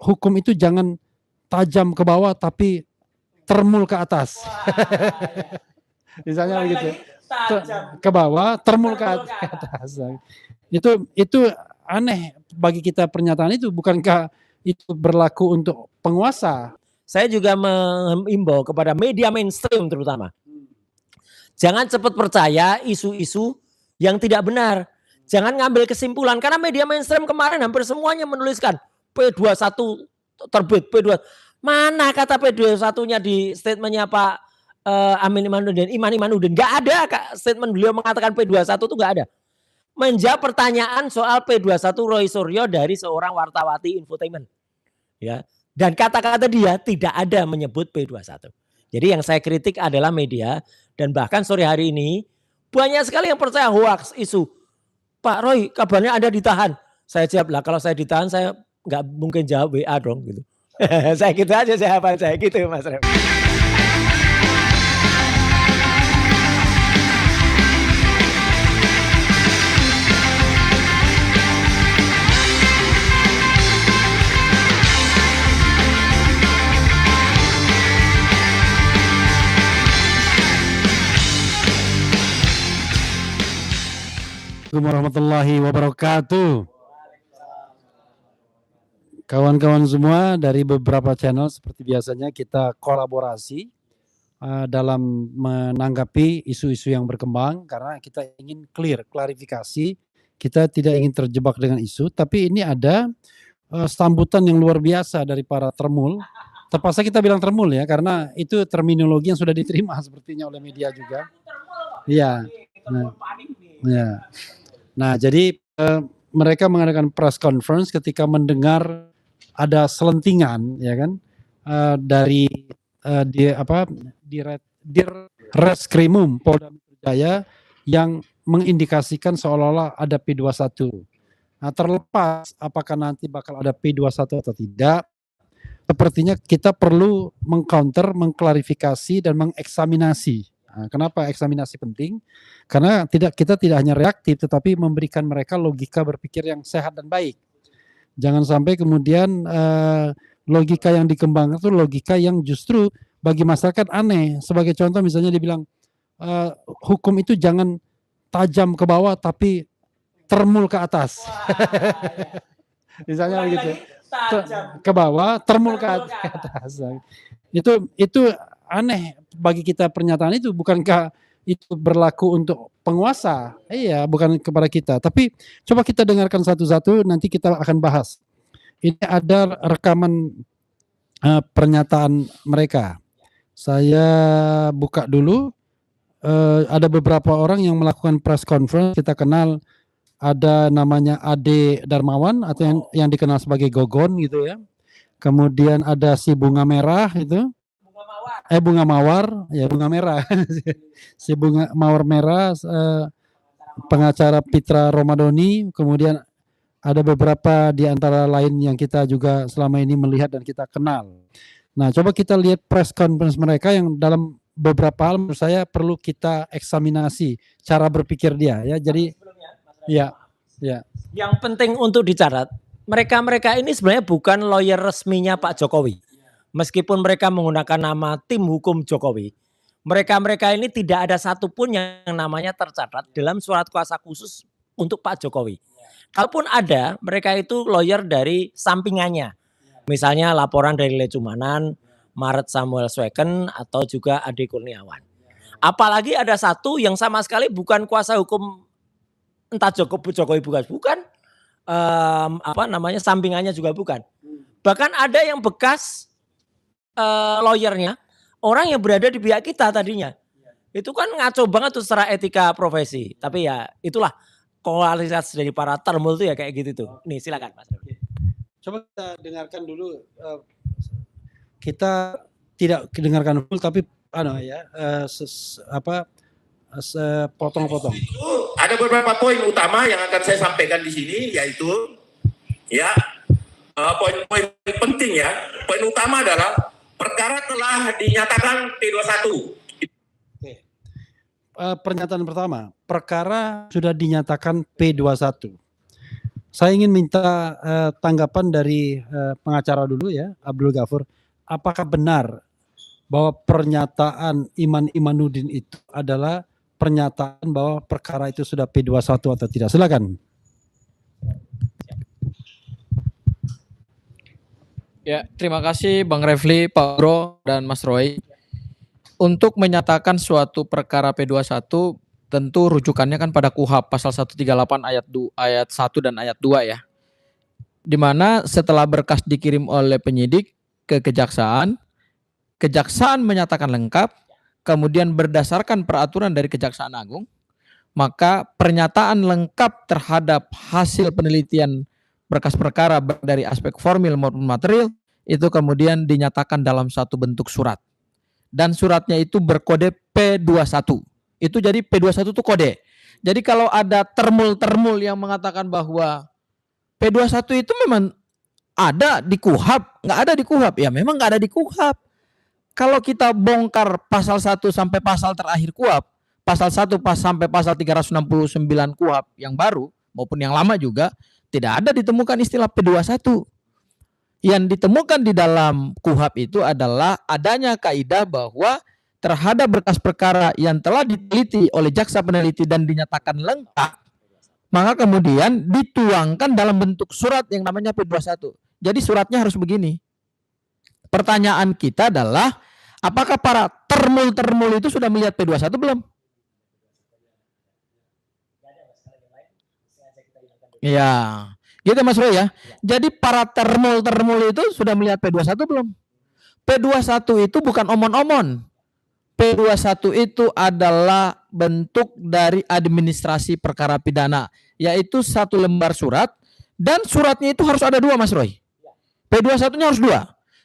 hukum itu jangan tajam ke bawah tapi termul ke atas. Misalnya begitu. Ke bawah, termul ke atas. Itu aneh bagi kita pernyataan itu, bukankah itu berlaku untuk penguasa? Saya juga mengimbau kepada media mainstream terutama. Jangan cepat percaya isu-isu yang tidak benar. Jangan ngambil kesimpulan, karena media mainstream kemarin hampir semuanya menuliskan P21 terbit, P2. Mana kata P21-nya di statementnya Pak Amin Imanuddin, Iman Imanuddin? Nggak ada statement beliau mengatakan P21 itu nggak ada. Menjawab pertanyaan soal P21 Roy Suryo dari seorang wartawati infotainment. Ya. Dan kata-kata dia tidak ada menyebut P21. Jadi yang saya kritik adalah media, dan bahkan sore hari ini banyak sekali yang percaya hoax isu. Pak Roy kabarnya Anda ditahan. Saya jawab, lah kalau saya ditahan saya nggak mungkin jawab WA dong gitu. Saya gitu aja jawaban saya gitu Mas Rem. Assalamualaikum warahmatullahi wabarakatuh. Kawan-kawan semua, dari beberapa channel seperti biasanya kita kolaborasi dalam menanggapi isu-isu yang berkembang, karena kita ingin klarifikasi, kita tidak ingin terjebak dengan isu, tapi ini ada sambutan yang luar biasa dari para termul. Terpaksa kita bilang termul ya, karena itu terminologi yang sudah diterima sepertinya oleh media juga. Iya. Nah, jadi mereka mengadakan press conference ketika mendengar ada selentingan, ya kan, dari Reskrimum Polda Metro Jaya yang mengindikasikan seolah-olah ada P21. Nah, terlepas apakah nanti bakal ada P21 atau tidak, sepertinya kita perlu mengcounter, mengklarifikasi, dan mengeksaminasi. Nah, kenapa eksaminasi penting? Karena kita tidak hanya reaktif, tetapi memberikan mereka logika berpikir yang sehat dan baik. Jangan sampai kemudian logika yang dikembangkan itu logika yang justru bagi masyarakat aneh. Sebagai contoh misalnya dibilang hukum itu jangan tajam ke bawah tapi termul ke atas. Misalnya begitu. Ke bawah, termul ke atas. Itu aneh bagi kita pernyataan itu, bukankah itu berlaku untuk penguasa? Iya, bukan kepada kita. Tapi coba kita dengarkan satu-satu, nanti kita akan bahas. Ini ada rekaman pernyataan mereka. Saya buka dulu. Ada beberapa orang yang melakukan press conference, kita kenal. Ada namanya Ade Darmawan atau yang dikenal sebagai Gogon gitu ya. Kemudian ada si Bunga Merah itu. Bunga Mawar, ya Bunga Merah. Si Bunga Mawar Merah, pengacara Pitra Romadoni, kemudian ada beberapa di antara lain yang kita juga selama ini melihat dan kita kenal. Nah, coba kita lihat press conference mereka yang dalam beberapa hal menurut saya perlu kita eksaminasi cara berpikir dia ya. Jadi ya. Yang penting untuk dicatat, mereka ini sebenarnya bukan lawyer resminya Pak Jokowi. Meskipun mereka menggunakan nama tim hukum Jokowi, mereka ini tidak ada satupun yang namanya tercatat dalam surat kuasa khusus untuk Pak Jokowi. Kalaupun ada, mereka itu lawyer dari sampingannya. Misalnya laporan dari Lecumanan, Maret Samuel Sweken, atau juga Ade Kurniawan. Apalagi ada satu yang sama sekali bukan kuasa hukum entah Jokowi bukan. Sampingannya juga bukan. Bahkan ada yang bekas lawyernya, orang yang berada di pihak kita tadinya. Itu kan ngaco banget tuh secara etika profesi. Tapi ya itulah kualitas dari para termul itu ya kayak gitu tuh. Nih silakan Mas. Coba kita dengarkan dulu. Kita tidak dengarkan full tapi potong-potong. Ada beberapa poin utama yang akan saya sampaikan di sini, yaitu poin-poin penting ya. Poin utama adalah perkara telah dinyatakan P21. Pernyataan pertama, perkara sudah dinyatakan P21. Saya ingin minta tanggapan dari pengacara dulu ya, Abdul Ghafur. Apakah benar bahwa pernyataan Iman Imanuddin itu adalah pernyataan bahwa perkara itu sudah P21 atau tidak? Silakan. Ya, terima kasih Bang Refli, Pak Bro, dan Mas Roy. Untuk menyatakan suatu perkara P21, tentu rujukannya kan pada KUHP pasal 138 ayat 1 dan ayat 2 ya. Di mana setelah berkas dikirim oleh penyidik ke kejaksaan, kejaksaan menyatakan lengkap, kemudian berdasarkan peraturan dari Kejaksaan Agung, maka pernyataan lengkap terhadap hasil penelitian berkas perkara dari aspek formil maupun material itu kemudian dinyatakan dalam satu bentuk surat. Dan suratnya itu berkode P21. Itu jadi P21 itu kode. Jadi kalau ada termul-termul yang mengatakan bahwa P21 itu memang ada di KUHP, nggak ada di KUHP, ya memang nggak ada di KUHP. Kalau kita bongkar pasal 1 sampai pasal terakhir KUHP, pasal 1 sampai pasal 369 KUHP yang baru maupun yang lama juga, tidak ada ditemukan istilah P21. Yang ditemukan di dalam KUHP itu adalah adanya kaidah bahwa terhadap berkas perkara yang telah diteliti oleh jaksa peneliti dan dinyatakan lengkap, maka kemudian dituangkan dalam bentuk surat yang namanya P21. Jadi suratnya harus begini. Pertanyaan kita adalah, apakah para termul-termul itu sudah melihat P21 belum? Ya, gitu Mas Roy ya. Jadi para termul-termul itu sudah melihat P21 belum? P21 itu bukan omon-omon. P21 itu adalah bentuk dari administrasi perkara pidana, yaitu satu lembar surat, dan suratnya itu harus ada 2 Mas Roy. P21-nya harus 2,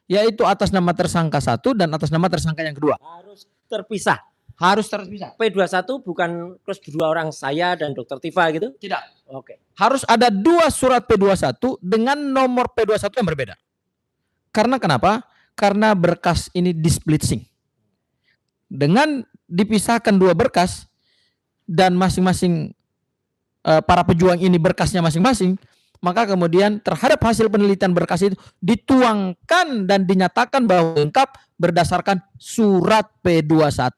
yaitu atas nama tersangka 1 dan atas nama tersangka yang kedua. Harus terpisah. Harus terpisah. P21 bukan terus 2 orang, saya dan Dr. Tifa gitu? Tidak. Oke. Harus ada 2 surat P21 dengan nomor P21 yang berbeda. Karena kenapa? Karena berkas ini displitsing. Dengan dipisahkan 2 berkas dan masing-masing para pejuang ini berkasnya masing-masing, maka kemudian terhadap hasil penelitian berkas itu dituangkan dan dinyatakan bahwa lengkap berdasarkan surat P21.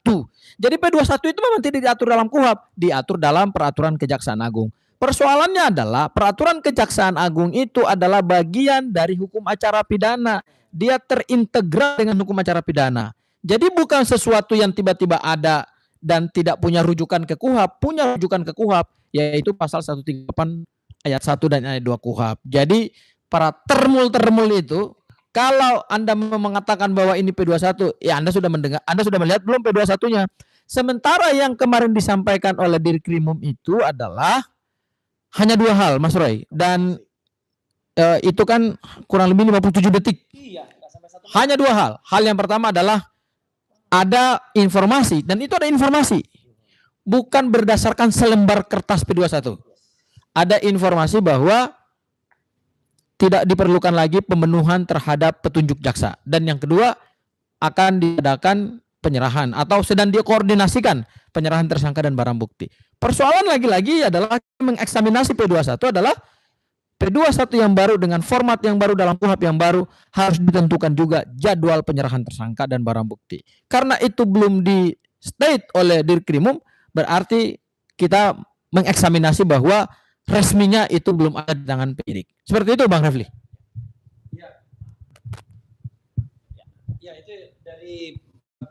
Jadi P21 itu memang tidak diatur dalam KUHP, diatur dalam peraturan Kejaksaan Agung. Persoalannya adalah peraturan Kejaksaan Agung itu adalah bagian dari hukum acara pidana. Dia terintegral dengan hukum acara pidana. Jadi bukan sesuatu yang tiba-tiba ada dan tidak punya rujukan ke KUHP, punya rujukan ke KUHP, yaitu pasal 138 ayat 1 dan ayat 2 KUHP. Jadi para termul-termul itu, kalau Anda mengatakan bahwa ini P21, ya Anda sudah mendengar, Anda sudah melihat belum P21-nya. Sementara yang kemarin disampaikan oleh Dirkrimum itu adalah hanya 2 hal, Mas Roy. Dan itu kan kurang lebih 57 detik. Hanya 2 hal. Hal yang pertama adalah ada informasi, dan itu ada informasi. Bukan berdasarkan selembar kertas P21. Ada informasi bahwa tidak diperlukan lagi pemenuhan terhadap petunjuk jaksa. Dan yang kedua, akan diadakan penyerahan atau sedang dikoordinasikan penyerahan tersangka dan barang bukti. Persoalan lagi-lagi adalah mengeksaminasi P21 adalah P21 yang baru dengan format yang baru dalam KUHP yang baru, harus ditentukan juga jadwal penyerahan tersangka dan barang bukti. Karena itu belum di state oleh Dirkrimum, berarti kita mengeksaminasi bahwa resminya itu belum ada di tangan penyidik. Seperti itu Bang Refli. Ya, itu dari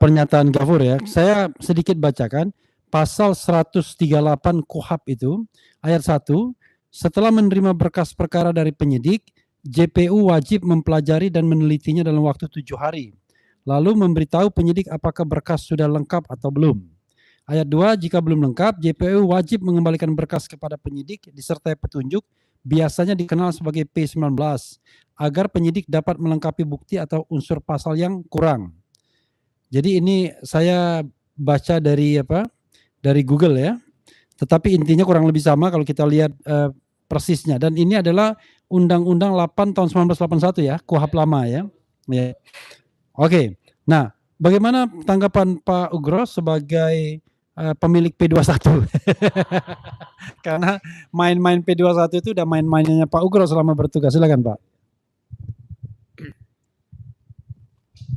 pernyataan Ghafur ya. Saya sedikit bacakan pasal 138 KUHP itu ayat 1. Setelah menerima berkas perkara dari penyidik, JPU wajib mempelajari dan menelitinya dalam waktu 7 hari. Lalu memberitahu penyidik apakah berkas sudah lengkap atau belum. Ayat 2, jika belum lengkap, JPU wajib mengembalikan berkas kepada penyidik disertai petunjuk, biasanya dikenal sebagai P19, agar penyidik dapat melengkapi bukti atau unsur pasal yang kurang. Jadi ini saya baca dari dari Google ya. Tetapi intinya kurang lebih sama kalau kita lihat persisnya. Dan ini adalah Undang-Undang 8 tahun 1981 ya, KUHP lama ya. Oke. Nah, bagaimana tanggapan Pak Ugro sebagai pemilik P21. Karena main-main P21 itu udah main-mainnya Pak Ugro selama bertugas. Silakan Pak.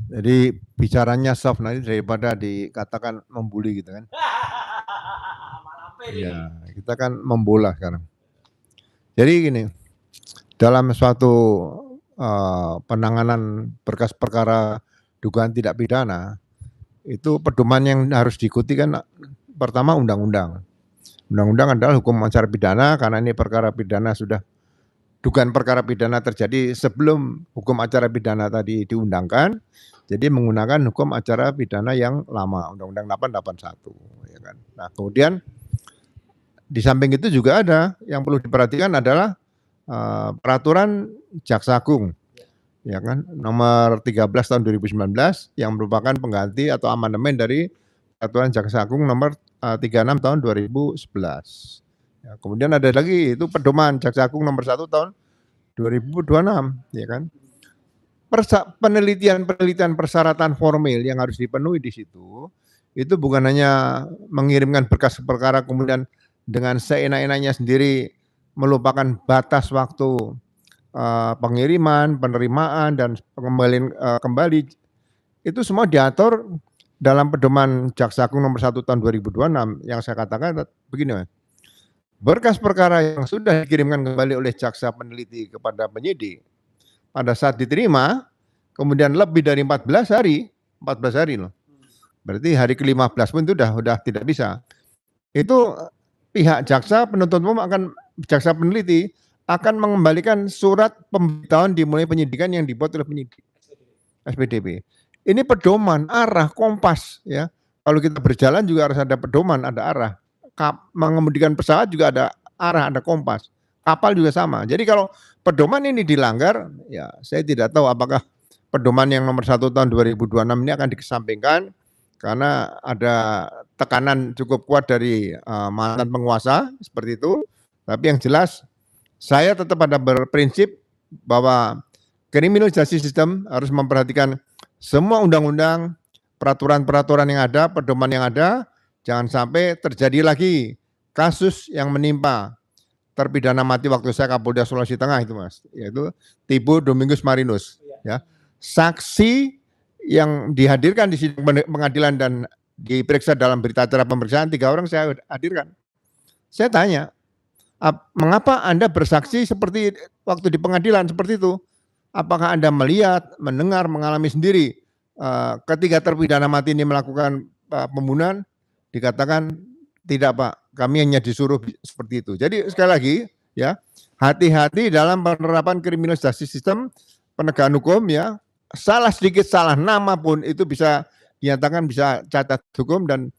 Jadi bicaranya soft nanti daripada dikatakan membuli gitu kan. Ya, kita kan membola sekarang. Jadi gini, dalam suatu penanganan berkas perkara dugaan tidak pidana, itu pedoman yang harus diikuti kan pertama undang-undang. Undang-undang adalah hukum acara pidana karena ini perkara pidana sudah dugaan perkara pidana terjadi sebelum hukum acara pidana tadi diundangkan. Jadi menggunakan hukum acara pidana yang lama, Undang-Undang 881, ya kan. Nah, kemudian di samping itu juga ada yang perlu diperhatikan adalah peraturan Jaksa Agung, ya kan, nomor 13 tahun 2019 yang merupakan pengganti atau amandemen dari peraturan Jaksa Agung nomor 36 tahun 2011. Ya, kemudian ada lagi itu pedoman Jaksa Agung nomor 1 tahun 2026, ya kan. Penelitian persyaratan formil yang harus dipenuhi di situ itu bukan hanya mengirimkan berkas perkara kemudian dengan seenak-enaknya sendiri melupakan batas waktu pengiriman, penerimaan dan pengembalian kembali, itu semua diatur dalam pedoman Jaksa Agung nomor 1 tahun 2026 yang saya katakan begini, Mas. Berkas perkara yang sudah dikirimkan kembali oleh jaksa peneliti kepada penyidik pada saat diterima, kemudian lebih dari 14 hari loh. Berarti hari ke-15 pun itu udah tidak bisa. Itu pihak jaksa penuntut umum jaksa peneliti akan mengembalikan surat pemberitahuan dimulai penyidikan yang dibuat oleh penyidik SPDP. Ini pedoman, arah, kompas ya. Kalau kita berjalan juga harus ada pedoman, ada arah. Mengemudikan pesawat juga ada arah, ada kompas. Kapal juga sama. Jadi kalau pedoman ini dilanggar, ya saya tidak tahu apakah pedoman yang nomor 1 tahun 2026 ini akan dikesampingkan karena ada tekanan cukup kuat dari mantan penguasa seperti itu. Tapi yang jelas saya tetap ada berprinsip bahwa criminal justice system harus memperhatikan semua undang-undang, peraturan-peraturan yang ada, pedoman yang ada, jangan sampai terjadi lagi kasus yang menimpa terpidana mati waktu saya Kapolda Sulawesi Tengah itu, Mas, yaitu Tibo Domingus Marinus, ya. Saksi yang dihadirkan di sidang pengadilan dan diperiksa dalam berita acara pemeriksaan 3 orang saya hadirkan. Saya tanya, mengapa Anda bersaksi seperti waktu di pengadilan seperti itu? Apakah Anda melihat, mendengar, mengalami sendiri ketika terpidana mati ini melakukan pembunuhan? Dikatakan tidak, Pak. Kami hanya disuruh seperti itu. Jadi sekali lagi ya, hati-hati dalam penerapan criminal justice system, penegakan hukum ya. Salah sedikit, salah nama pun itu bisa dinyatakan bisa cacat hukum dan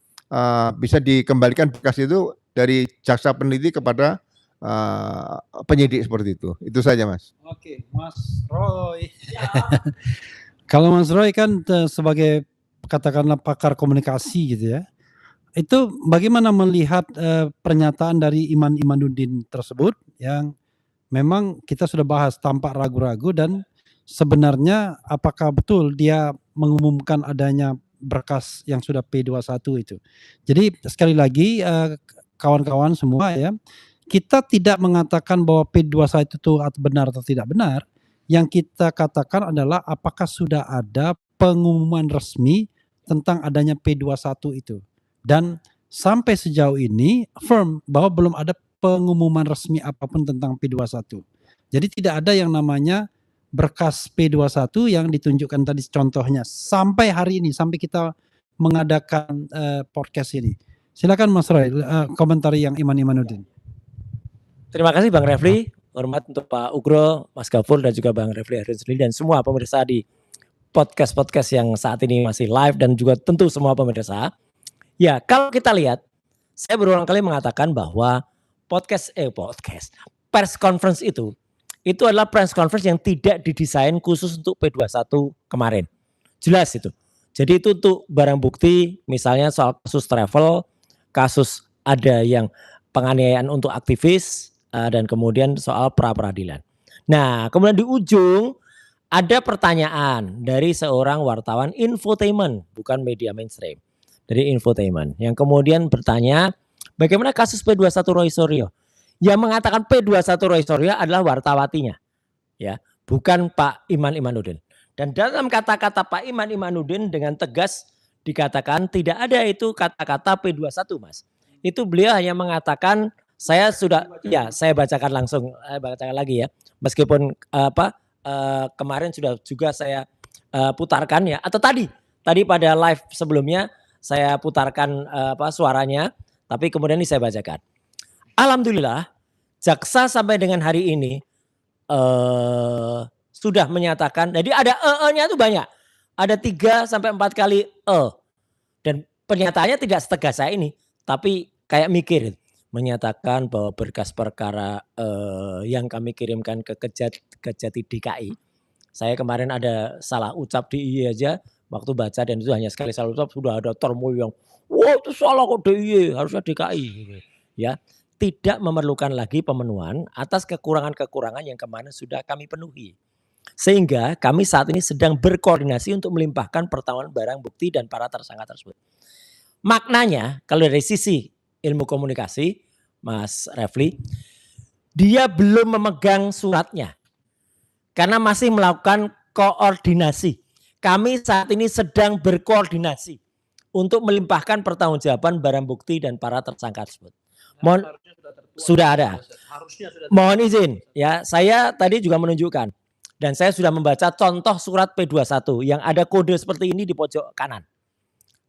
bisa dikembalikan berkas itu dari jaksa peneliti kepada penyidik seperti itu. Itu saja, Mas. Oke, Mas Roy. Kalau Mas Roy kan sebagai katakanlah pakar komunikasi gitu ya. Itu bagaimana melihat pernyataan dari Iman Imanuddin tersebut yang memang kita sudah bahas tampak ragu-ragu dan sebenarnya apakah betul dia mengumumkan adanya berkas yang sudah P21 itu. Jadi sekali lagi kawan-kawan semua ya, kita tidak mengatakan bahwa P21 itu benar atau tidak benar. Yang kita katakan adalah apakah sudah ada pengumuman resmi tentang adanya P21 itu. Dan sampai sejauh ini firm bahwa belum ada pengumuman resmi apapun tentang P21. Jadi tidak ada yang namanya berkas P21 yang ditunjukkan tadi contohnya sampai hari ini, sampai kita mengadakan podcast ini. Silakan Mas Roy, komentari yang Iman Imanuddin. Terima kasih Bang Refli, hormat untuk Pak Ugro, Mas Gafur dan juga Bang Refli Harun sendiri dan semua pemirsa di podcast-podcast yang saat ini masih live dan juga tentu semua pemirsa. Ya, kalau kita lihat, saya berulang kali mengatakan bahwa press conference itu adalah press conference yang tidak didesain khusus untuk P21 kemarin. Jelas itu. Jadi itu untuk barang bukti, misalnya soal kasus travel, kasus ada yang penganiayaan untuk aktivis, dan kemudian soal pra-peradilan. Nah, kemudian di ujung ada pertanyaan dari seorang wartawan infotainment, bukan media mainstream. dari infotainment. Yang kemudian bertanya, bagaimana kasus P21 Roy Suryo? Yang mengatakan P21 Roy Suryo adalah wartawatinya, ya, bukan Pak Iman Imanuddin. Dan dalam kata-kata Pak Iman Imanuddin dengan tegas dikatakan tidak ada itu kata-kata P21, Mas. Itu beliau hanya mengatakan saya sudah, ya saya bacakan langsung, bacakan lagi ya. Meskipun kemarin sudah juga saya putarkan ya, atau tadi pada live sebelumnya saya putarkan suaranya, tapi kemudian ini saya bacakan. Alhamdulillah, jaksa sampai dengan hari ini sudah menyatakan, jadi ada nya itu banyak, ada 3 sampai 4 kali dan pernyataannya tidak setegas saya ini, tapi kayak mikir, menyatakan bahwa berkas perkara yang kami kirimkan ke Kejati DKI. Saya kemarin ada salah ucap di DIY aja waktu baca, dan itu hanya sekali salah ucap sudah ada termo yang wah itu salah kok DIY, harusnya DKI ya. Tidak memerlukan lagi pemenuhan atas kekurangan-kekurangan yang kemarin sudah kami penuhi. Sehingga kami saat ini sedang berkoordinasi untuk melimpahkan pertahuan barang bukti dan para tersangka tersebut. Maknanya kalau dari sisi ilmu komunikasi, Mas Refli, dia belum memegang suratnya karena masih melakukan koordinasi. Kami saat ini sedang berkoordinasi untuk melimpahkan pertanggungjawaban barang bukti dan para tersangka tersebut. Sudah ada. Mohon izin ya, saya tadi juga menunjukkan dan saya sudah membaca contoh surat P21 yang ada kode seperti ini di pojok kanan.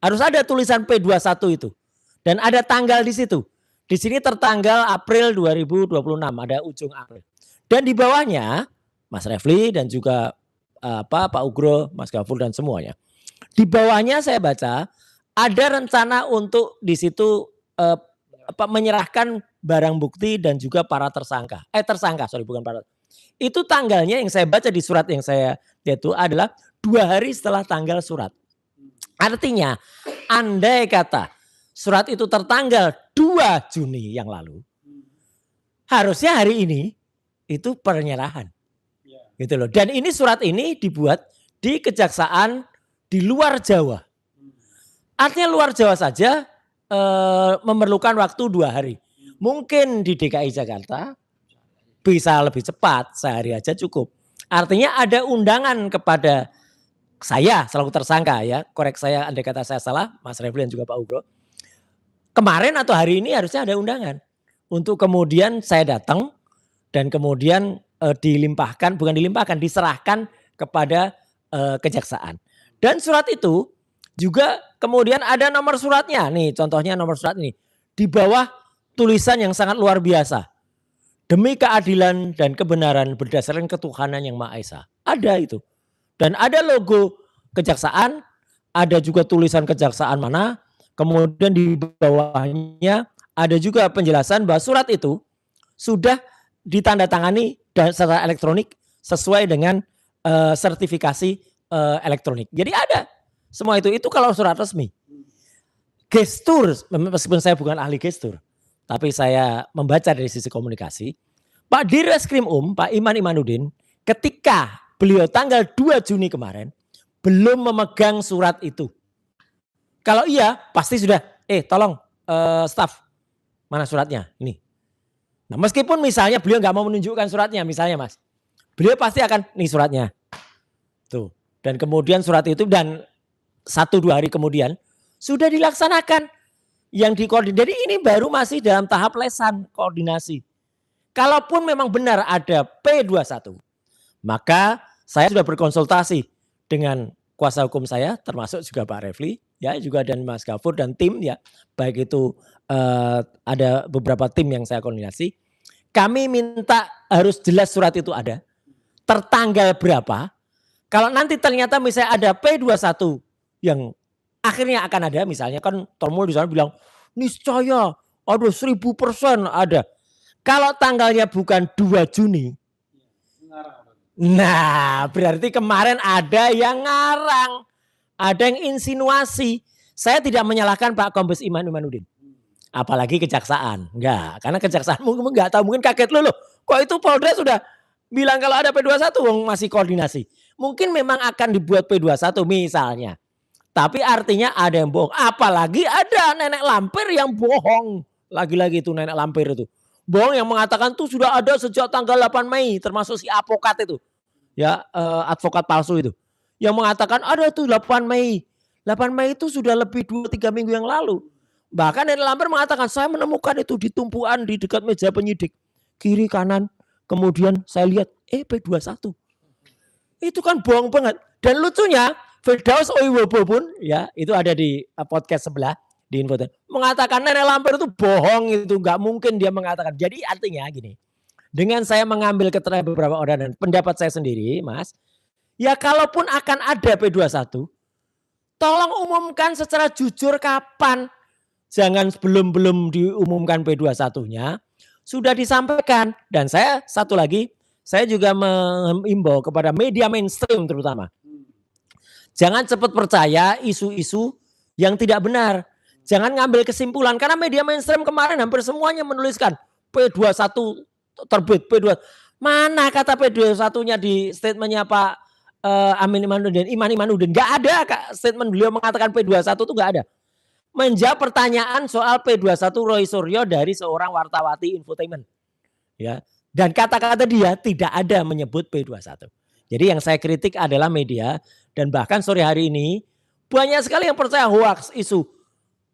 Harus ada tulisan P21 itu. Dan ada tanggal di situ. Di sini tertanggal April 2026, ada ujung April. Dan di bawahnya Mas Refli dan juga Pak Ugro, Mas Gafur dan semuanya. Di bawahnya saya baca ada rencana untuk di situ menyerahkan barang bukti dan juga para tersangka. Bukan para. Itu tanggalnya yang saya baca di surat yang saya lihat itu adalah 2 hari setelah tanggal surat. Artinya andai kata surat itu tertanggal 2 Juni yang lalu, harusnya hari ini itu penyerahan. Gitu loh. Dan ini surat ini dibuat di kejaksaan di luar Jawa. Artinya luar Jawa saja memerlukan waktu 2 hari. Mungkin di DKI Jakarta bisa lebih cepat, sehari aja cukup. Artinya ada undangan kepada saya selaku tersangka ya, korek saya andai kata saya salah, Mas Refli dan juga Pak Ugro. Kemarin atau hari ini harusnya ada undangan untuk kemudian saya datang dan kemudian diserahkan kepada kejaksaan. Dan surat itu juga kemudian ada nomor suratnya. Nih contohnya nomor surat ini. Di bawah tulisan yang sangat luar biasa. Demi keadilan dan kebenaran berdasarkan ketuhanan yang Maha Esa. Ada itu. Dan ada logo kejaksaan, ada juga tulisan kejaksaan mana, kemudian di bawahnya ada juga penjelasan bahwa surat itu sudah ditandatangani dan secara elektronik sesuai dengan sertifikasi elektronik. Jadi ada semua itu kalau surat resmi. Gestur, meskipun saya bukan ahli gestur, tapi saya membaca dari sisi komunikasi, Pak Dirreskrim Pak Iman Imanuddin ketika beliau tanggal 2 Juni kemarin belum memegang surat itu. Kalau iya pasti sudah, tolong staf, mana suratnya? Ini. Nah meskipun misalnya beliau nggak mau menunjukkan suratnya misalnya Mas. Beliau pasti akan, nih suratnya. Tuh. Dan kemudian surat itu dan 1-2 hari kemudian sudah dilaksanakan. Yang dikoordinasi. Jadi ini baru masih dalam tahap lesan koordinasi. Kalaupun memang benar ada P21, maka saya sudah berkonsultasi dengan kuasa hukum saya, termasuk juga Pak Refli, ya juga dan Mas Gafur dan tim ya, baik itu ada beberapa tim yang saya koordinasi. Kami minta harus jelas surat itu ada, tertanggal berapa. Kalau nanti ternyata misalnya ada P21 yang akhirnya akan ada, misalnya kan Tormul di sana bilang niscaya ada 1000% ada. Kalau tanggalnya bukan 2 Juni, nah berarti kemarin ada yang ngarang, ada yang insinuasi. Saya tidak menyalahkan Pak Kombes Iman Imanuddin, apalagi kejaksaan, enggak, karena kejaksaan mungkin enggak tahu, mungkin kaget loh, kok itu Polda sudah bilang kalau ada P21 masih koordinasi. Mungkin memang akan dibuat P21 misalnya. Tapi artinya ada yang bohong. Apalagi ada nenek lampir yang bohong. Lagi-lagi itu nenek lampir itu. Bohong yang mengatakan tuh sudah ada sejak tanggal 8 Mei. Termasuk si advokat itu. Ya, advokat palsu itu. Yang mengatakan ada tuh 8 Mei. 8 Mei itu sudah lebih 2-3 minggu yang lalu. Bahkan nenek lampir mengatakan saya menemukan itu di tumpuan di dekat meja penyidik. Kiri kanan. Kemudian saya lihat P21. Itu kan bohong banget. Dan lucunya Firdaus Oiwobo pun ya itu ada di podcast sebelah di Infotainment mengatakan nenek lampir itu bohong, itu nggak mungkin dia mengatakan. Jadi artinya gini, dengan saya mengambil keterangan beberapa orang dan pendapat saya sendiri, Mas, ya kalaupun akan ada P21, tolong umumkan secara jujur kapan. Jangan sebelum diumumkan P21-nya sudah disampaikan. Dan saya satu lagi, saya juga mengimbau kepada media mainstream terutama. Jangan cepat percaya isu-isu yang tidak benar. Jangan ngambil kesimpulan. Karena media mainstream kemarin hampir semuanya menuliskan P21 terbit. P21. Mana kata P21-nya di statementnya Pak Amin Imanuddin, Iman Imanuddin. Gak ada statement beliau mengatakan P21 itu gak ada. Menjawab pertanyaan soal P21 Roy Suryo dari seorang wartawati Infotainment. Ya. Dan kata-kata dia tidak ada menyebut P21. Jadi yang saya kritik adalah media. Dan bahkan sore hari ini banyak sekali yang percaya hoax isu.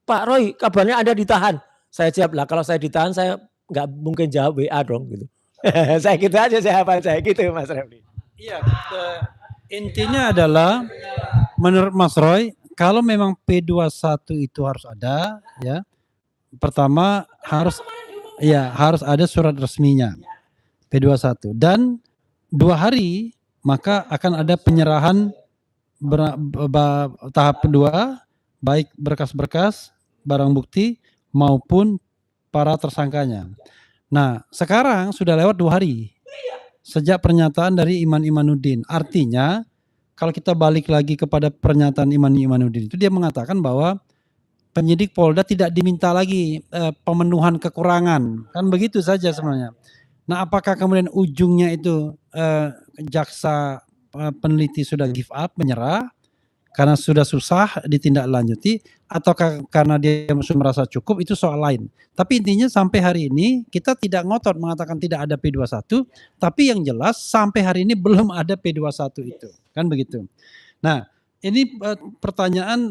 Pak Roy kabarnya Anda ditahan. Saya jawab lah kalau saya ditahan saya nggak mungkin jawab WA dong gitu. Saya gitu aja jawaban saya gitu Mas Refli. Iya, intinya adalah menurut Mas Roy kalau memang P21 itu harus ada ya. Pertama harus ada surat resminya P21 dan 2 hari maka akan ada penyerahan tahap kedua baik berkas-berkas, barang bukti maupun para tersangkanya. Nah, sekarang sudah lewat 2 hari sejak pernyataan dari Iman Imanuddin. Artinya, kalau kita balik lagi kepada pernyataan Iman Imanuddin itu dia mengatakan bahwa penyidik Polda tidak diminta lagi pemenuhan kekurangan. Kan begitu saja sebenarnya. Nah, apakah kemudian ujungnya itu jaksa peneliti sudah give up, menyerah karena sudah susah ditindaklanjuti, atau karena dia sudah merasa cukup, itu soal lain. Tapi intinya sampai hari ini kita tidak ngotot mengatakan tidak ada P21, tapi yang jelas sampai hari ini belum ada P21 itu, kan begitu. Nah, ini pertanyaan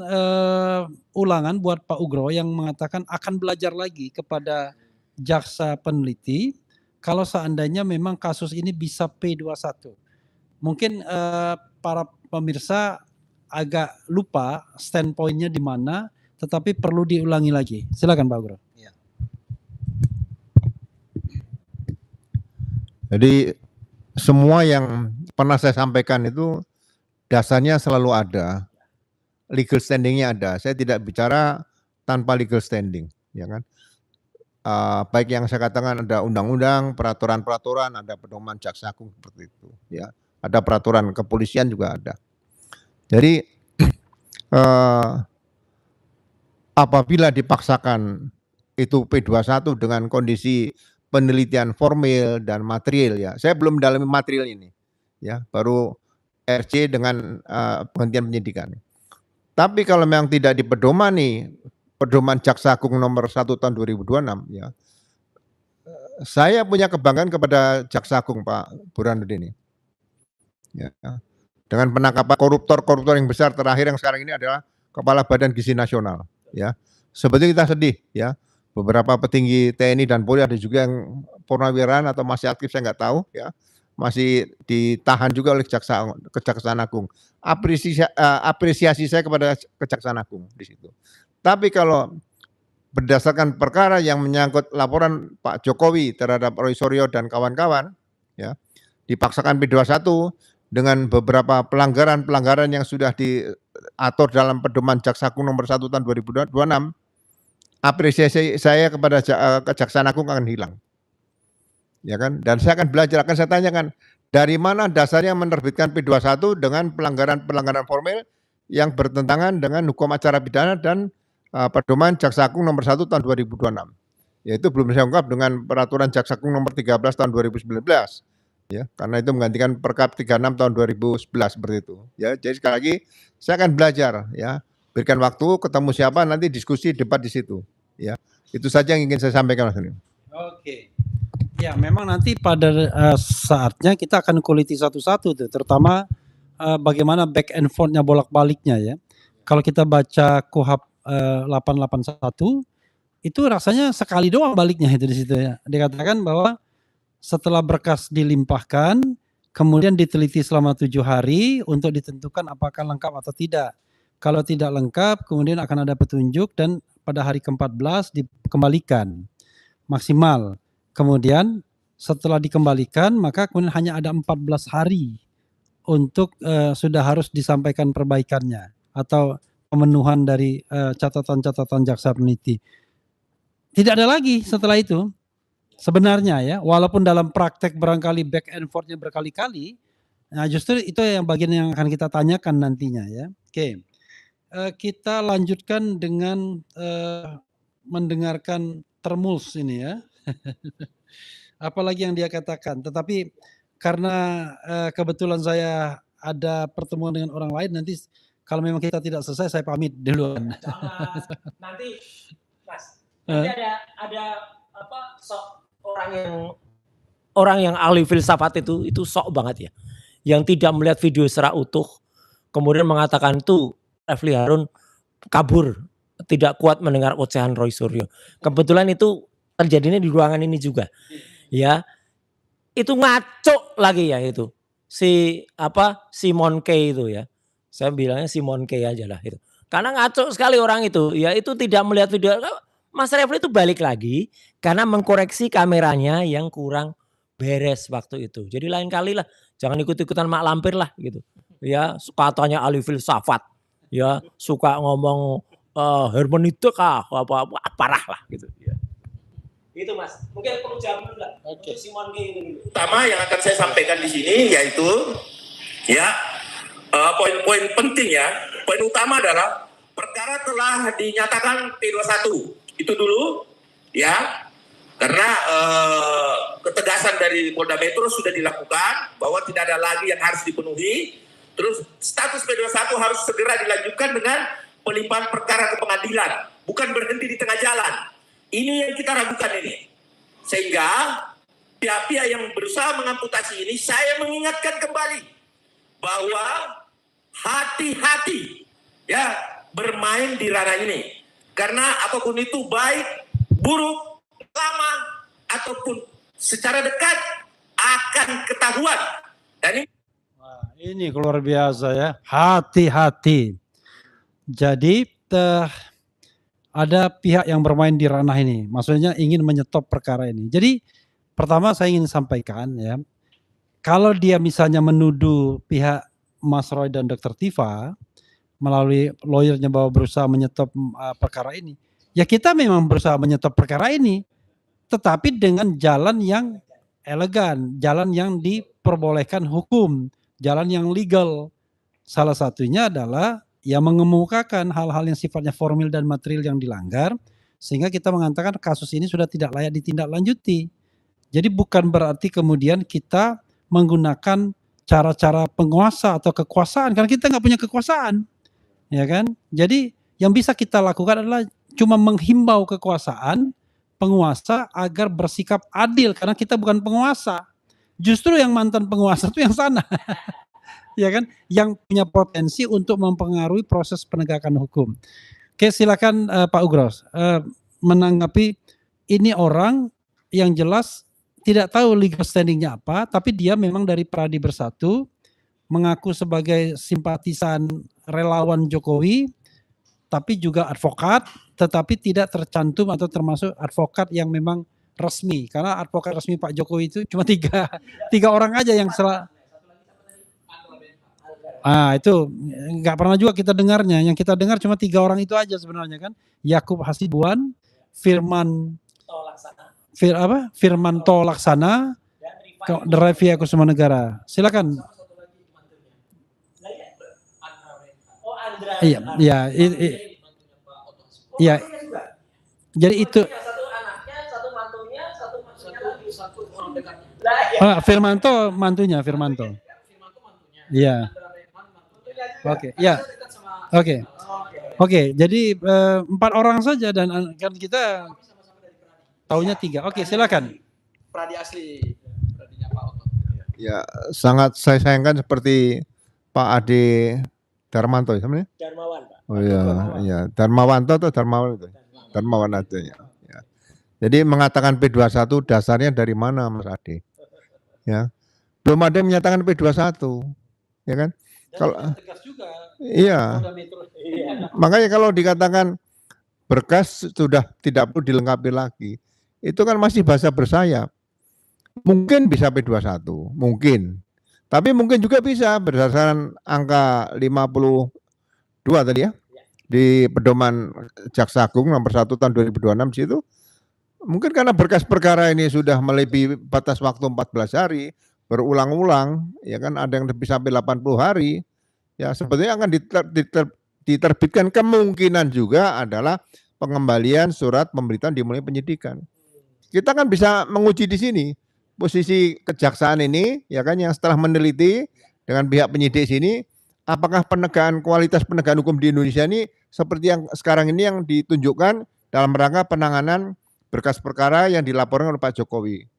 ulangan buat Pak Ugro yang mengatakan akan belajar lagi kepada jaksa peneliti kalau seandainya memang kasus ini bisa P21. Mungkin para pemirsa agak lupa standpointnya di mana, tetapi perlu diulangi lagi. Silakan Pak Ugro. Ya. Jadi semua yang pernah saya sampaikan itu dasarnya selalu ada, legal standingnya ada. Saya tidak bicara tanpa legal standing, ya kan? Baik yang saya katakan ada undang-undang, peraturan-peraturan, ada pedoman jaksa agung seperti itu, ya. Ada peraturan kepolisian juga ada. Jadi apabila dipaksakan itu P21 dengan kondisi penelitian formil dan material, ya, saya belum mendalami material ini, ya, baru RC dengan penghentian penyidikan. Tapi kalau memang tidak dipedomani pedoman Jaksa Agung nomor 1 tahun 2026, ya, saya punya kebanggaan kepada Jaksa Agung Pak Burhanuddin ini. Ya, dengan penangkapan koruptor yang besar terakhir yang sekarang ini adalah Kepala Badan Gizi Nasional, ya. Sebetulnya kita sedih, ya. Beberapa petinggi TNI dan Polri ada juga yang purnawirawan atau masih aktif, saya nggak tahu, ya. Masih ditahan juga oleh Kejaksaan Agung. Apresiasi saya kepada Kejaksaan Agung di situ. Tapi kalau berdasarkan perkara yang menyangkut laporan Pak Jokowi terhadap Roy Suryo dan kawan-kawan, ya, dipaksakan P21 dengan beberapa pelanggaran yang sudah diatur dalam pedoman Jaksa Agung nomor 1 tahun 2026, apresiasi saya kepada Kejaksaan Agung akan hilang. Ya kan? Dan saya akan belajar, akan saya tanyakan dari mana dasarnya menerbitkan P21 dengan pelanggaran formil yang bertentangan dengan hukum acara pidana dan pedoman Jaksa Agung nomor 1 tahun 2026. Yaitu belum saya ungkap dengan peraturan Jaksa Agung nomor 13 tahun 2019. Ya, karena itu menggantikan Perkap 36 tahun 2011 seperti itu. Ya, jadi sekali lagi saya akan belajar, ya, Berikan waktu, ketemu siapa, nanti diskusi, debat di situ. Ya, itu saja yang ingin saya sampaikan, Mas Lim. Oke. Ya, memang nanti pada saatnya kita akan kuliti satu-satu tuh, terutama bagaimana back and forth-nya bolak-baliknya ya. Kalau kita baca KUHP 881 itu rasanya sekali doang baliknya itu di situ ya. Dikatakan bahwa setelah berkas dilimpahkan, kemudian diteliti selama 7 hari untuk ditentukan apakah lengkap atau tidak. Kalau tidak lengkap, kemudian akan ada petunjuk dan pada hari ke-14 dikembalikan maksimal. Kemudian setelah dikembalikan, maka kemudian hanya ada 14 hari untuk sudah harus disampaikan perbaikannya atau pemenuhan dari catatan-catatan jaksa peneliti. Tidak ada lagi setelah itu. Sebenarnya ya, walaupun dalam praktek barangkali back and forth-nya berkali-kali, nah justru itu yang bagian yang akan kita tanyakan nantinya ya. Oke. Kita lanjutkan dengan mendengarkan Termuls ini ya. Apalagi yang dia katakan. Tetapi karena kebetulan saya ada pertemuan dengan orang lain, nanti kalau memang kita tidak selesai saya pamit duluan. Nanti Mas, nanti ada apa sok orang yang ahli filsafat itu sok banget ya. Yang tidak melihat video secara utuh, kemudian mengatakan tuh Refli Harun kabur, tidak kuat mendengar ocehan Roy Suryo. Kebetulan itu terjadinya di ruangan ini juga. Ya. Itu ngaco lagi ya itu. Simon K itu ya. Saya bilangnya Simon K aja lah itu. Karena ngaco sekali orang itu. Ya itu tidak melihat video. Mas Refli itu balik lagi karena mengkoreksi kameranya yang kurang beres waktu itu. Jadi lain kali lah jangan ikut-ikutan mak lampir lah gitu. Ya katanya ahli filsafat. Ya suka ngomong hermeneutika apa parah lah gitu ya. Itu Mas, mungkin perlu jawab dulu lah. Oke. Simon K ini. Pertama yang akan saya sampaikan di sini yaitu ya poin-poin penting ya. Poin utama adalah perkara telah dinyatakan P21. Itu dulu ya. Karena ketegasan dari Polda Metro sudah dilakukan bahwa tidak ada lagi yang harus dipenuhi. Terus status P21 harus segera dilanjutkan dengan pelimpahan perkara ke pengadilan, bukan berhenti di tengah jalan. Ini yang kita ragukan ini. Sehingga pihak-pihak yang berusaha mengamputasi ini, saya mengingatkan kembali bahwa hati-hati ya bermain di ranah ini. Karena apapun itu baik, buruk, lama ataupun secara dekat akan ketahuan. Dan ini luar biasa ya, hati-hati. Jadi ada pihak yang bermain di ranah ini, maksudnya ingin menyetop perkara ini. Jadi pertama saya ingin sampaikan ya, kalau dia misalnya menuduh pihak Mas Roy dan Dr. Tifa melalui lawyernya bahwa berusaha menyetop perkara ini, ya kita memang berusaha menyetop perkara ini, tetapi dengan jalan yang elegan, jalan yang diperbolehkan hukum, jalan yang legal. Salah satunya adalah ya mengemukakan hal-hal yang sifatnya formil dan material yang dilanggar, sehingga kita mengatakan kasus ini sudah tidak layak ditindaklanjuti. Jadi bukan berarti kemudian kita menggunakan cara-cara penguasa atau kekuasaan, karena kita nggak punya kekuasaan, ya kan? Jadi yang bisa kita lakukan adalah cuma menghimbau kekuasaan, penguasa agar bersikap adil, karena kita bukan penguasa. Justru yang mantan penguasa itu yang sana. Ya kan, yang punya potensi untuk mempengaruhi proses penegakan hukum. Oke, silakan Pak Ugros menanggapi ini orang yang jelas tidak tahu legal standingnya apa, tapi dia memang dari Pradi Bersatu, mengaku sebagai simpatisan relawan Jokowi, tapi juga advokat, tetapi tidak tercantum atau termasuk advokat yang memang resmi, karena advokat resmi Pak Jokowi itu cuma tiga orang aja yang itu nggak pernah juga kita dengarnya. Yang kita dengar cuma 3 orang itu aja sebenarnya kan. Yakub Hasibuan, Firmanto Laksana, Refli Kusuma Negara. Silakan. Iya. Jadi itu. Firmanto mantunya. Iya. Oke, ya. Oke, jadi 4 orang saja dan kan kita tahunya 3. Oke, silakan. Pradi asli, pradinya Pak Oto. Ya, sangat saya sayangkan seperti Pak Ade Darmanto ya namanya? Darmawan, Pak. Oh iya, iya. Darmawanto atau Darmawan itu? Darmawan aja ya. Ya. Jadi mengatakan P21 dasarnya dari mana Mas Ade? Ya. Belum ada yang menyatakan P21. Ya kan? Kalau tegas juga. iya. Makanya kalau dikatakan berkas sudah tidak perlu dilengkapi lagi, itu kan masih bahasa bersayap. Mungkin bisa P21, mungkin. Tapi mungkin juga bisa berdasarkan angka 52 tadi ya. Di pedoman Jaksa Agung nomor 1 tahun 2026 situ. Mungkin karena berkas perkara ini sudah melebihi batas waktu 14 hari, berulang-ulang, ya kan ada yang lebih sampai 80 hari. Ya sebetulnya akan diterbitkan, kemungkinan juga adalah pengembalian surat pemberitaan dimulai penyidikan. Kita kan bisa menguji di sini posisi kejaksaan ini, ya kan, yang setelah meneliti dengan pihak penyidik sini, apakah kualitas penegakan hukum di Indonesia ini seperti yang sekarang ini yang ditunjukkan dalam rangka penanganan berkas perkara yang dilaporkan oleh Pak Jokowi.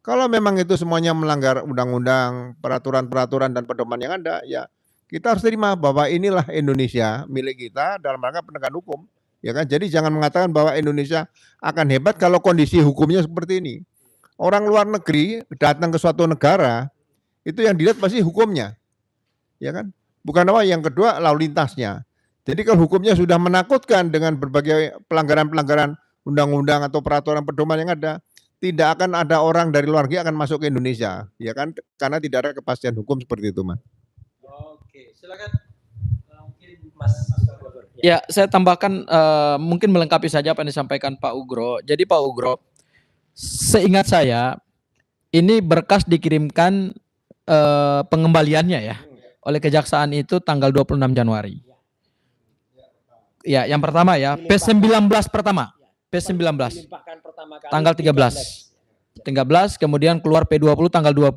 Kalau memang itu semuanya melanggar undang-undang, peraturan-peraturan dan pedoman yang ada, ya kita harus terima bahwa inilah Indonesia milik kita dalam rangka penegakan hukum. Ya kan, jadi jangan mengatakan bahwa Indonesia akan hebat kalau kondisi hukumnya seperti ini. Orang luar negeri datang ke suatu negara, itu yang dilihat pasti hukumnya. Ya kan? Bukan apa, yang kedua lalu lintasnya. Jadi kalau hukumnya sudah menakutkan dengan berbagai pelanggaran-pelanggaran undang-undang atau peraturan pedoman yang ada, tidak akan ada orang dari luar negeri akan masuk ke Indonesia, ya kan? Karena tidak ada kepastian hukum seperti itu, Mas. Oke, silakan. Mungkin Mas. Ya, saya tambahkan mungkin melengkapi saja apa yang disampaikan Pak Ugro. Jadi Pak Ugro, seingat saya ini berkas dikirimkan pengembaliannya ya oleh kejaksaan itu tanggal 26 Januari. Ya, yang pertama ya, P19 pertama. P19 tanggal 13, kemudian keluar P20 tanggal 20,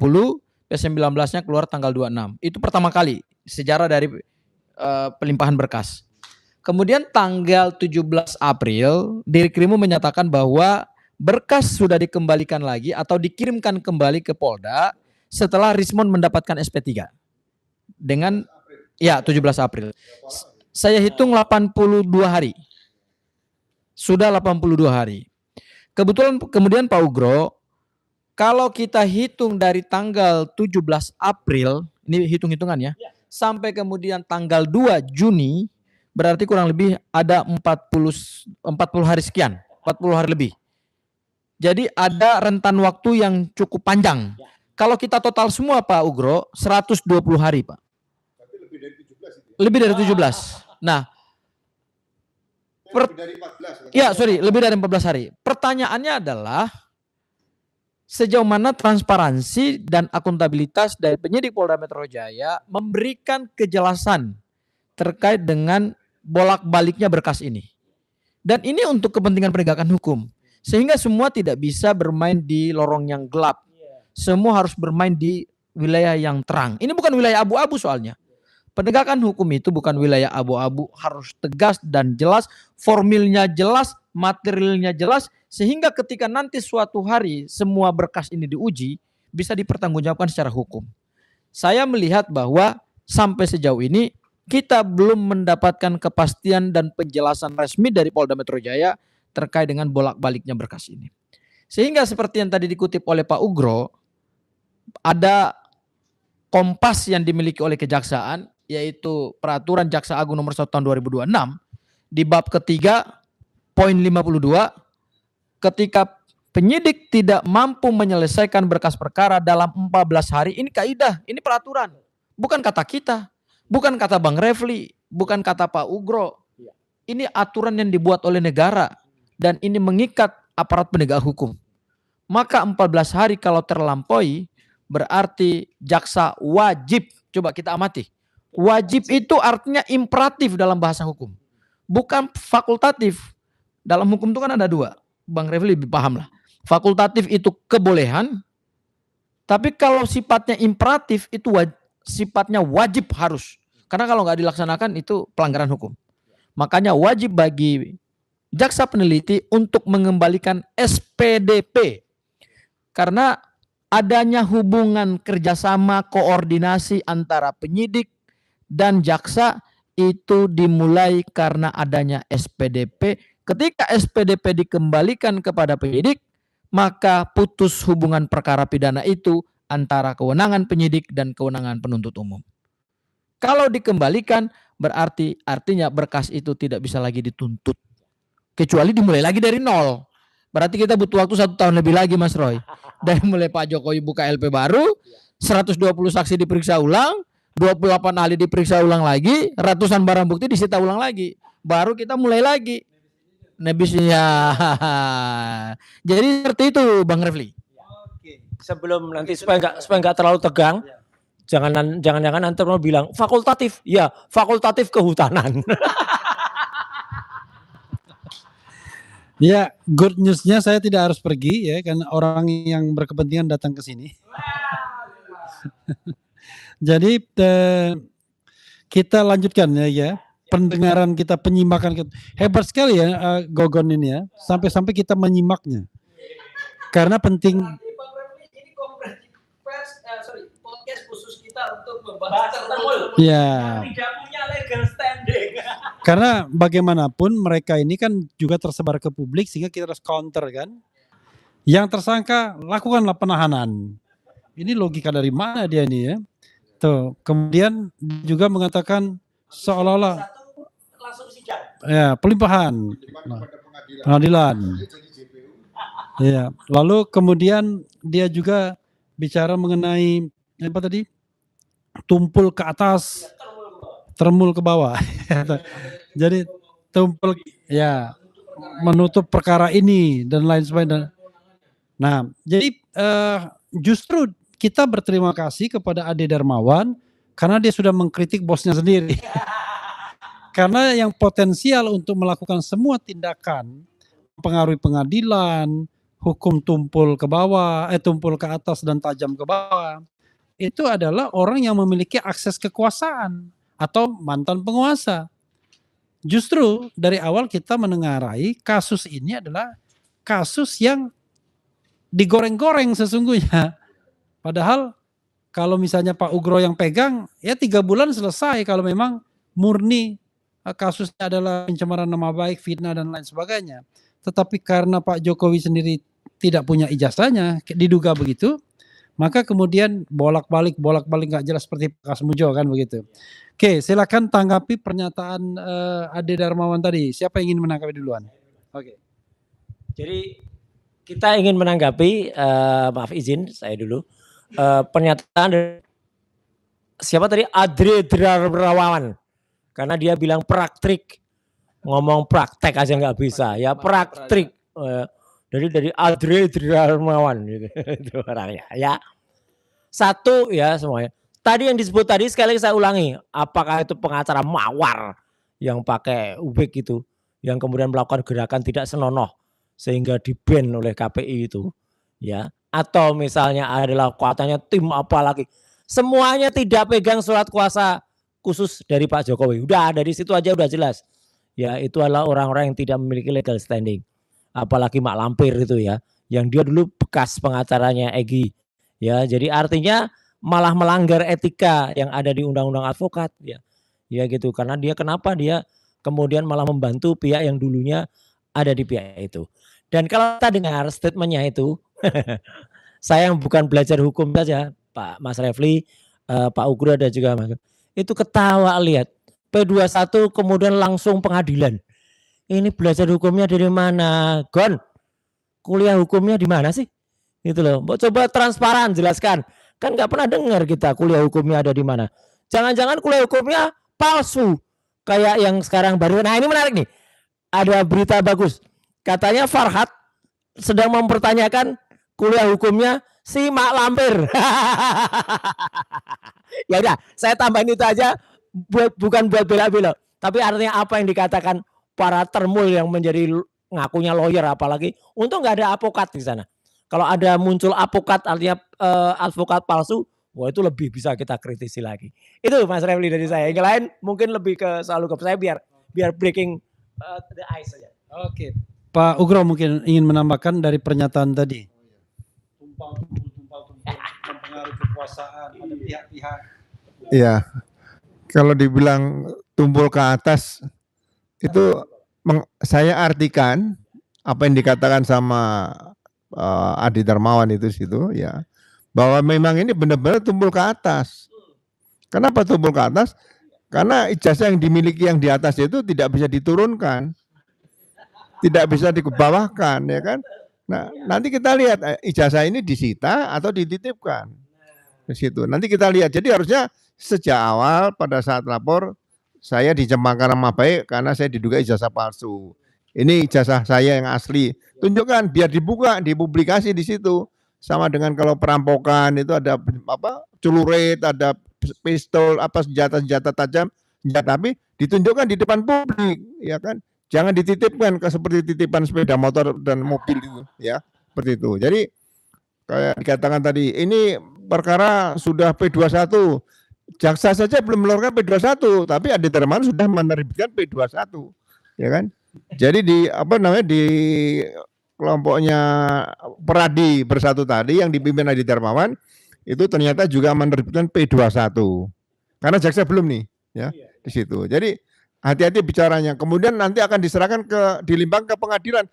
P19-nya keluar tanggal 26. Itu pertama kali sejarah dari pelimpahan berkas. Kemudian tanggal 17 April, Direkrimu menyatakan bahwa berkas sudah dikembalikan lagi atau dikirimkan kembali ke Polda setelah Rismond mendapatkan SP3. Dengan ya 17 April. Saya hitung 82 hari. Sudah 82 hari. Kebetulan kemudian Pak Ugro, kalau kita hitung dari tanggal 17 April, ini hitung-hitungan ya, sampai kemudian tanggal 2 Juni, berarti kurang lebih ada 40 hari sekian, 40 hari lebih. Jadi ada rentan waktu yang cukup panjang. Kalau kita total semua Pak Ugro, 120 hari Pak. Lebih dari 17. Nah, lebih dari 14 hari. Pertanyaannya adalah sejauh mana transparansi dan akuntabilitas dari penyidik Polda Metro Jaya memberikan kejelasan terkait dengan bolak-baliknya berkas ini. Dan ini untuk kepentingan penegakan hukum. Sehingga semua tidak bisa bermain di lorong yang gelap. Semua harus bermain di wilayah yang terang. Ini bukan wilayah abu-abu soalnya. Penegakan hukum itu bukan wilayah abu-abu, harus tegas dan jelas, formilnya jelas, materialnya jelas, sehingga ketika nanti suatu hari semua berkas ini diuji, bisa dipertanggungjawabkan secara hukum. Saya melihat bahwa sampai sejauh ini kita belum mendapatkan kepastian dan penjelasan resmi dari Polda Metro Jaya terkait dengan bolak-baliknya berkas ini. Sehingga seperti yang tadi dikutip oleh Pak Ugro, ada kompas yang dimiliki oleh kejaksaan, yaitu Peraturan Jaksa Agung nomor 1 tahun 2026, di bab ketiga, poin 52, ketika penyidik tidak mampu menyelesaikan berkas perkara dalam 14 hari, ini kaidah, ini peraturan. Bukan kata kita, bukan kata Bang Refli, bukan kata Pak Ugro. Ini aturan yang dibuat oleh negara dan ini mengikat aparat penegak hukum. Maka 14 hari kalau terlampaui berarti jaksa wajib, coba kita amati. Wajib itu artinya imperatif dalam bahasa hukum. Bukan fakultatif. Dalam hukum itu kan ada dua. Bang Refli lebih paham lah. Fakultatif itu kebolehan. Tapi kalau sifatnya imperatif itu sifatnya wajib harus. Karena kalau nggak dilaksanakan itu pelanggaran hukum. Makanya wajib bagi jaksa peneliti untuk mengembalikan SPDP. Karena adanya hubungan kerjasama koordinasi antara penyidik dan jaksa itu dimulai karena adanya SPDP. Ketika SPDP dikembalikan kepada penyidik, maka putus hubungan perkara pidana itu antara kewenangan penyidik dan kewenangan penuntut umum. Kalau dikembalikan berarti artinya berkas itu tidak bisa lagi dituntut. Kecuali dimulai lagi dari nol. Berarti kita butuh waktu 1 tahun lebih lagi Mas Roy. Dari mulai Pak Jokowi buka LP baru, 120 saksi diperiksa ulang, 28 ahli diperiksa ulang lagi, ratusan barang bukti disita ulang lagi. Baru kita mulai lagi. Nebisnya. Jadi seperti itu Bang Refli. Sebelum nanti supaya nggak terlalu tegang, jangan nanti mau bilang fakultatif, ya fakultatif kehutanan. Ya, good news-nya saya tidak harus pergi ya, karena orang yang berkepentingan datang ke sini. Jadi kita lanjutkan ya. Pendengaran kita, penyimakan kita. Hebat sekali ya Gogon ini ya, sampai-sampai kita menyimaknya. Karena penting. Podcast khusus kita untuk membahas termul. Ya. Tidak punya legal standing. Karena bagaimanapun mereka ini kan juga tersebar ke publik sehingga kita harus counter kan. Yang tersangka lakukanlah penahanan. Ini logika dari mana dia ini ya? Tuh, kemudian juga mengatakan seolah-olah ya pelimpahan pengadilan. Ya, lalu kemudian dia juga bicara mengenai apa tadi? Tumpul ke atas, termul ke bawah. Jadi tumpul ya menutup perkara ini dan lain sebagainya. Nah, jadi justru kita berterima kasih kepada Ade Darmawan karena dia sudah mengkritik bosnya sendiri. Karena yang potensial untuk melakukan semua tindakan mempengaruhi pengadilan, hukum tumpul ke bawah, tumpul ke atas dan tajam ke bawah, itu adalah orang yang memiliki akses kekuasaan atau mantan penguasa. Justru dari awal kita menengarai kasus ini adalah kasus yang digoreng-goreng sesungguhnya. Padahal kalau misalnya Pak Ugro yang pegang, ya 3 bulan selesai kalau memang murni kasusnya adalah pencemaran nama baik, fitnah dan lain sebagainya. Tetapi karena Pak Jokowi sendiri tidak punya ijazahnya, diduga begitu, maka kemudian bolak-balik nggak jelas seperti Pak Kasmujo kan begitu. Oke, silakan tanggapi pernyataan Ade Darmawan tadi. Siapa yang ingin menanggapi duluan? Oke. Jadi kita ingin menanggapi, maaf izin saya dulu, pernyataan dari siapa tadi? Ade Darmawan. Karena dia bilang praktik, ngomong praktek aja nggak bisa, ya praktik. Dari Ade Darmawan gitu, itu orangnya. Ya, satu ya semuanya. Tadi yang disebut tadi sekali lagi saya ulangi, apakah itu pengacara mawar yang pakai ubek itu, yang kemudian melakukan gerakan tidak senonoh sehingga di-ban oleh KPI itu, ya? Atau misalnya adalah katanya tim apa lagi? Semuanya tidak pegang surat kuasa khusus dari Pak Jokowi. Udah dari situ aja udah jelas. Ya, itu adalah orang-orang yang tidak memiliki legal standing. Apalagi Mak Lampir itu ya, yang dia dulu bekas pengacaranya Egy. Ya, jadi artinya malah melanggar etika yang ada di undang-undang advokat ya. Ya gitu, karena dia kenapa dia kemudian malah membantu pihak yang dulunya ada di pihak itu. Dan kalau kita dengar statementnya itu, saya yang bukan belajar hukum saja, Pak Mas Refli, Pak Ugro dan juga Mas, itu ketawa lihat P21 kemudian langsung pengadilan. Ini belajar hukumnya dari mana? Gon, kuliah hukumnya di mana sih? Gitu loh. Coba transparan jelaskan. Kan nggak pernah dengar kita kuliah hukumnya ada di mana. Jangan-jangan kuliah hukumnya palsu. Kayak yang sekarang baru. Nah ini menarik nih. Ada berita bagus. Katanya Farhad sedang mempertanyakan kuliah hukumnya si Mak Lampir. Ya udah, saya tambahin itu aja. Bukan buat bela-bela. Tapi artinya apa yang dikatakan para termul yang menjadi ngakunya lawyer apalagi. Untung nggak ada advokat di sana. Kalau ada muncul advokat artinya advokat palsu, wah itu lebih bisa kita kritisi lagi. Itu Mas Refli dari saya. Yang lain mungkin lebih ke soal hukum saya biar biar breaking the ice saja. Oke. Pak Ugro mungkin ingin menambahkan dari pernyataan tadi. Tumpang mempengaruhi kekuasaan, ada pihak-pihak. Iya. Kalau dibilang tumpul ke atas itu saya artikan apa yang dikatakan sama Adi Darmawan itu situ ya, bahwa memang ini benar-benar tumpul ke atas. Kenapa tumpul ke atas? Karena ijazah yang dimiliki yang di atas itu tidak bisa diturunkan, tidak bisa dibawahkan, ya kan? Nah, nanti kita lihat ijazah ini disita atau dititipkan di situ. Nanti kita lihat. Jadi harusnya sejak awal pada saat lapor saya dicemangkan nama baik karena saya diduga ijazah palsu. Ini ijazah saya yang asli. Tunjukkan biar dibuka, dipublikasi di situ. Sama dengan kalau perampokan itu ada apa? Celurit, ada pistol, apa senjata-senjata tajam, senjata api ditunjukkan di depan publik, ya kan? Jangan dititipkan seperti titipan sepeda motor dan mobil itu, ya. Seperti itu. Jadi kayak dikatakan tadi, ini perkara sudah P21. Jaksa saja belum mengeluarkan P21, tapi Adi Darmawan sudah menerbitkan P21, ya kan? Jadi di apa namanya di kelompoknya Peradi Bersatu tadi yang dipimpin Adi Darmawan itu ternyata juga menerbitkan P21. Karena jaksa belum nih, ya, di situ. Jadi hati-hati bicaranya. Kemudian nanti akan diserahkan dilimpahkan ke pengadilan.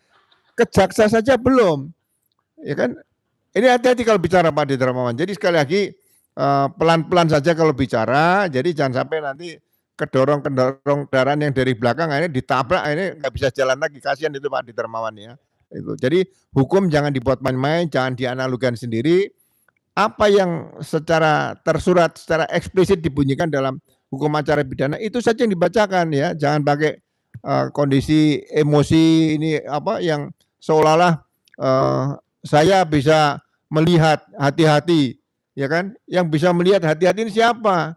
Ke jaksa saja belum, ya kan? Ini hati-hati kalau bicara Pak Adi Darmawan. Jadi sekali lagi pelan-pelan saja kalau bicara. Jadi jangan sampai nanti kedorong kendaraan yang dari belakang akhirnya ditabrak, akhirnya nggak bisa jalan lagi. Kasihan itu Pak Adi Darmawan ya. Itu. Jadi hukum jangan dibuat main-main, jangan dianalogikan sendiri. Apa yang secara tersurat, secara eksplisit dibunyikan dalam hukum acara pidana itu saja yang dibacakan ya. Jangan pakai kondisi emosi ini apa yang seolah-olah saya bisa melihat hati-hati, ya kan? Yang bisa melihat hati-hati ini siapa?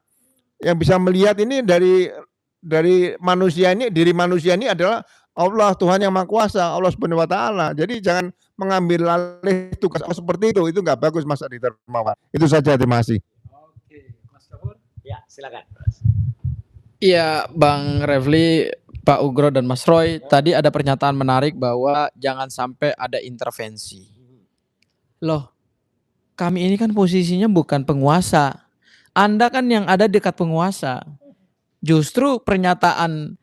Yang bisa melihat ini dari manusia ini, diri manusia ini adalah Allah, Tuhan yang Maha Kuasa, Allah Subhanahu wa taala. Jadi jangan mengambil alih tugas seperti itu nggak bagus Mas Adi Darmawan. Itu saja, terima kasih. Oke, Mas Kapur. Ya, silakan. Iya, Bang Refli, Pak Ugro dan Mas Roy, tadi ada pernyataan menarik bahwa jangan sampai ada intervensi. Loh, kami ini kan posisinya bukan penguasa. Anda kan yang ada dekat penguasa. Justru pernyataan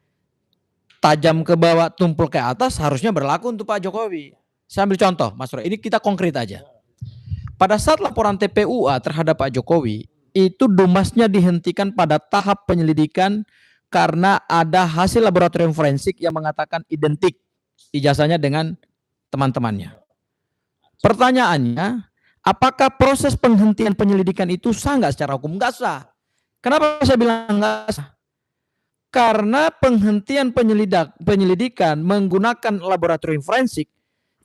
tajam ke bawah, tumpul ke atas harusnya berlaku untuk Pak Jokowi. Saya ambil contoh, Mas Roy. Ini kita konkret aja. Pada saat laporan TPUA terhadap Pak Jokowi, itu dumasnya dihentikan pada tahap penyelidikan karena ada hasil laboratorium forensik yang mengatakan identik ijazahnya dengan teman-temannya. Pertanyaannya, apakah proses penghentian penyelidikan itu sah nggak secara hukum? Nggak sah. Kenapa saya bilang nggak sah? Karena penghentian penyelidikan menggunakan laboratorium forensik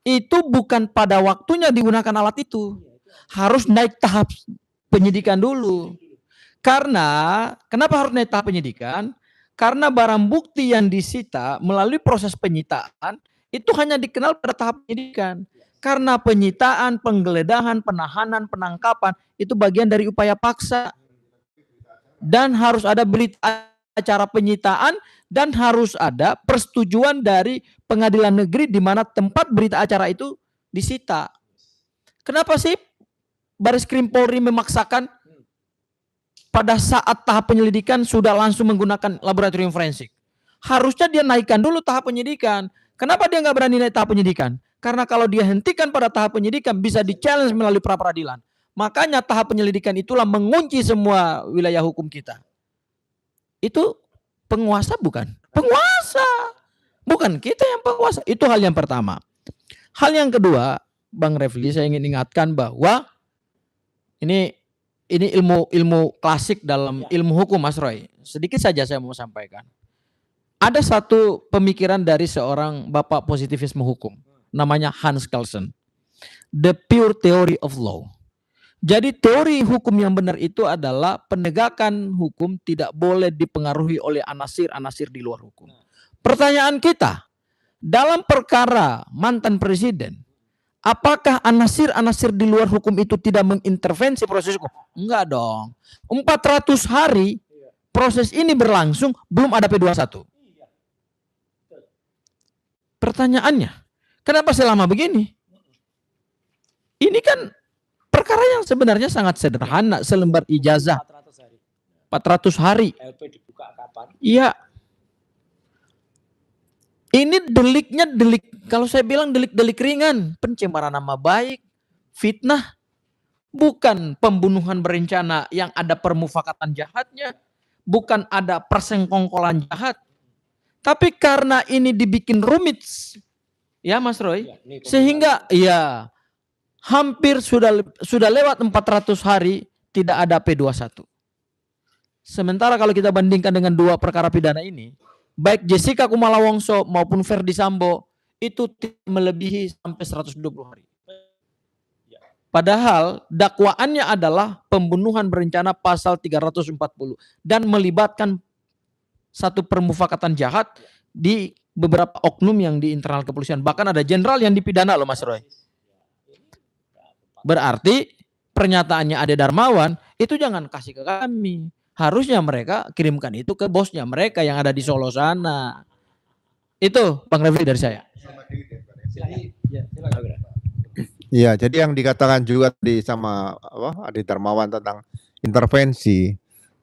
itu bukan pada waktunya digunakan alat itu. Harus naik tahap penyidikan dulu. Karena, kenapa harus naik tahap penyidikan? Karena barang bukti yang disita melalui proses penyitaan itu hanya dikenal pada tahap penyidikan. Karena penyitaan, penggeledahan, penahanan, penangkapan itu bagian dari upaya paksa. Dan harus ada berita acara penyitaan dan harus ada persetujuan dari pengadilan negeri di mana tempat berita acara itu disita. Kenapa sih Bareskrim Polri memaksakan pada saat tahap penyelidikan sudah langsung menggunakan laboratorium forensik? Harusnya dia naikkan dulu tahap penyidikan. Kenapa dia nggak berani naik tahap penyidikan? Karena kalau dia hentikan pada tahap penyidikan bisa di-challenge melalui pra-peradilan. Makanya tahap penyelidikan itulah mengunci semua wilayah hukum kita. Itu penguasa bukan? Penguasa. Bukan kita yang penguasa. Itu hal yang pertama. Hal yang kedua, Bang Refli, saya ingin ingatkan bahwa ini ilmu klasik dalam ilmu hukum, Mas Roy. Sedikit saja saya mau sampaikan. Ada satu pemikiran dari seorang bapak positivisme hukum. Namanya Hans Kelsen. The Pure Theory of Law. Jadi teori hukum yang benar itu adalah penegakan hukum tidak boleh dipengaruhi oleh anasir-anasir di luar hukum. Pertanyaan kita, dalam perkara mantan presiden, apakah anasir-anasir di luar hukum itu tidak mengintervensi proses hukum? Enggak dong. 400 hari proses ini berlangsung belum ada P21. Pertanyaannya, kenapa selama begini? Ini kan perkara yang sebenarnya sangat sederhana, selembar ijazah 400 hari. LP dibuka kapan? Iya. Ini deliknya delik, kalau saya bilang delik-delik ringan, pencemaran nama baik, fitnah, bukan pembunuhan berencana yang ada permufakatan jahatnya, bukan ada persengkongkolan jahat. Tapi karena ini dibikin rumit, ya Mas Roy, sehingga ya hampir sudah lewat 400 hari tidak ada P21. Sementara kalau kita bandingkan dengan dua perkara pidana ini, baik Jessica Kumala Wongso maupun Verdi Sambo itu melebihi sampai 120 hari. Padahal dakwaannya adalah pembunuhan berencana pasal 340 dan melibatkan satu permufakatan jahat di beberapa oknum yang di internal kepolisian. Bahkan ada jenderal yang dipidana loh Mas Roy. Berarti pernyataannya Ade Darmawan itu jangan kasih ke kami. Harusnya mereka kirimkan itu ke bosnya mereka yang ada di Solo sana. Itu Bang Refli dari saya. Iya, jadi yang dikatakan juga di sama Ade Darmawan tentang intervensi,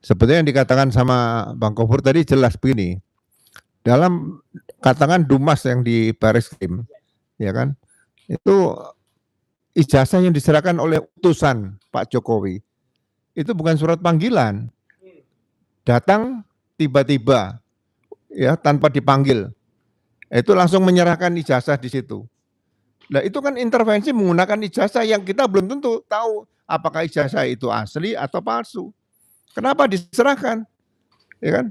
sebetulnya yang dikatakan sama Bang Kofur tadi jelas begini. Dalam katakan Dumas yang di Bareskrim, ya kan, itu ijazah yang diserahkan oleh utusan Pak Jokowi itu bukan surat panggilan, datang tiba-tiba, ya tanpa dipanggil, itu langsung menyerahkan ijazah di situ. Nah itu kan intervensi menggunakan ijazah yang kita belum tentu tahu apakah ijazah itu asli atau palsu. Kenapa diserahkan? Ya kan?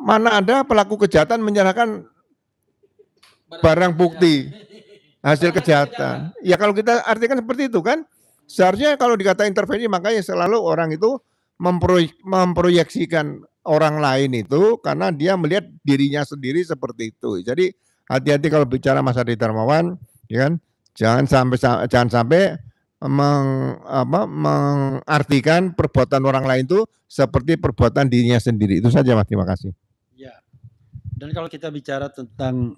Mana ada pelaku kejahatan menyerahkan barang bukti hasil kejahatan. Ya kalau kita artikan seperti itu kan, seharusnya kalau dikata intervensi makanya selalu orang itu memproyeksikan orang lain itu karena dia melihat dirinya sendiri seperti itu. Jadi hati-hati kalau bicara Mas Ade Darmawan, ya kan? Jangan sampai mengartikan perbuatan orang lain itu seperti perbuatan dirinya sendiri. Itu saja Mas, terima kasih. Ya. Dan kalau kita bicara tentang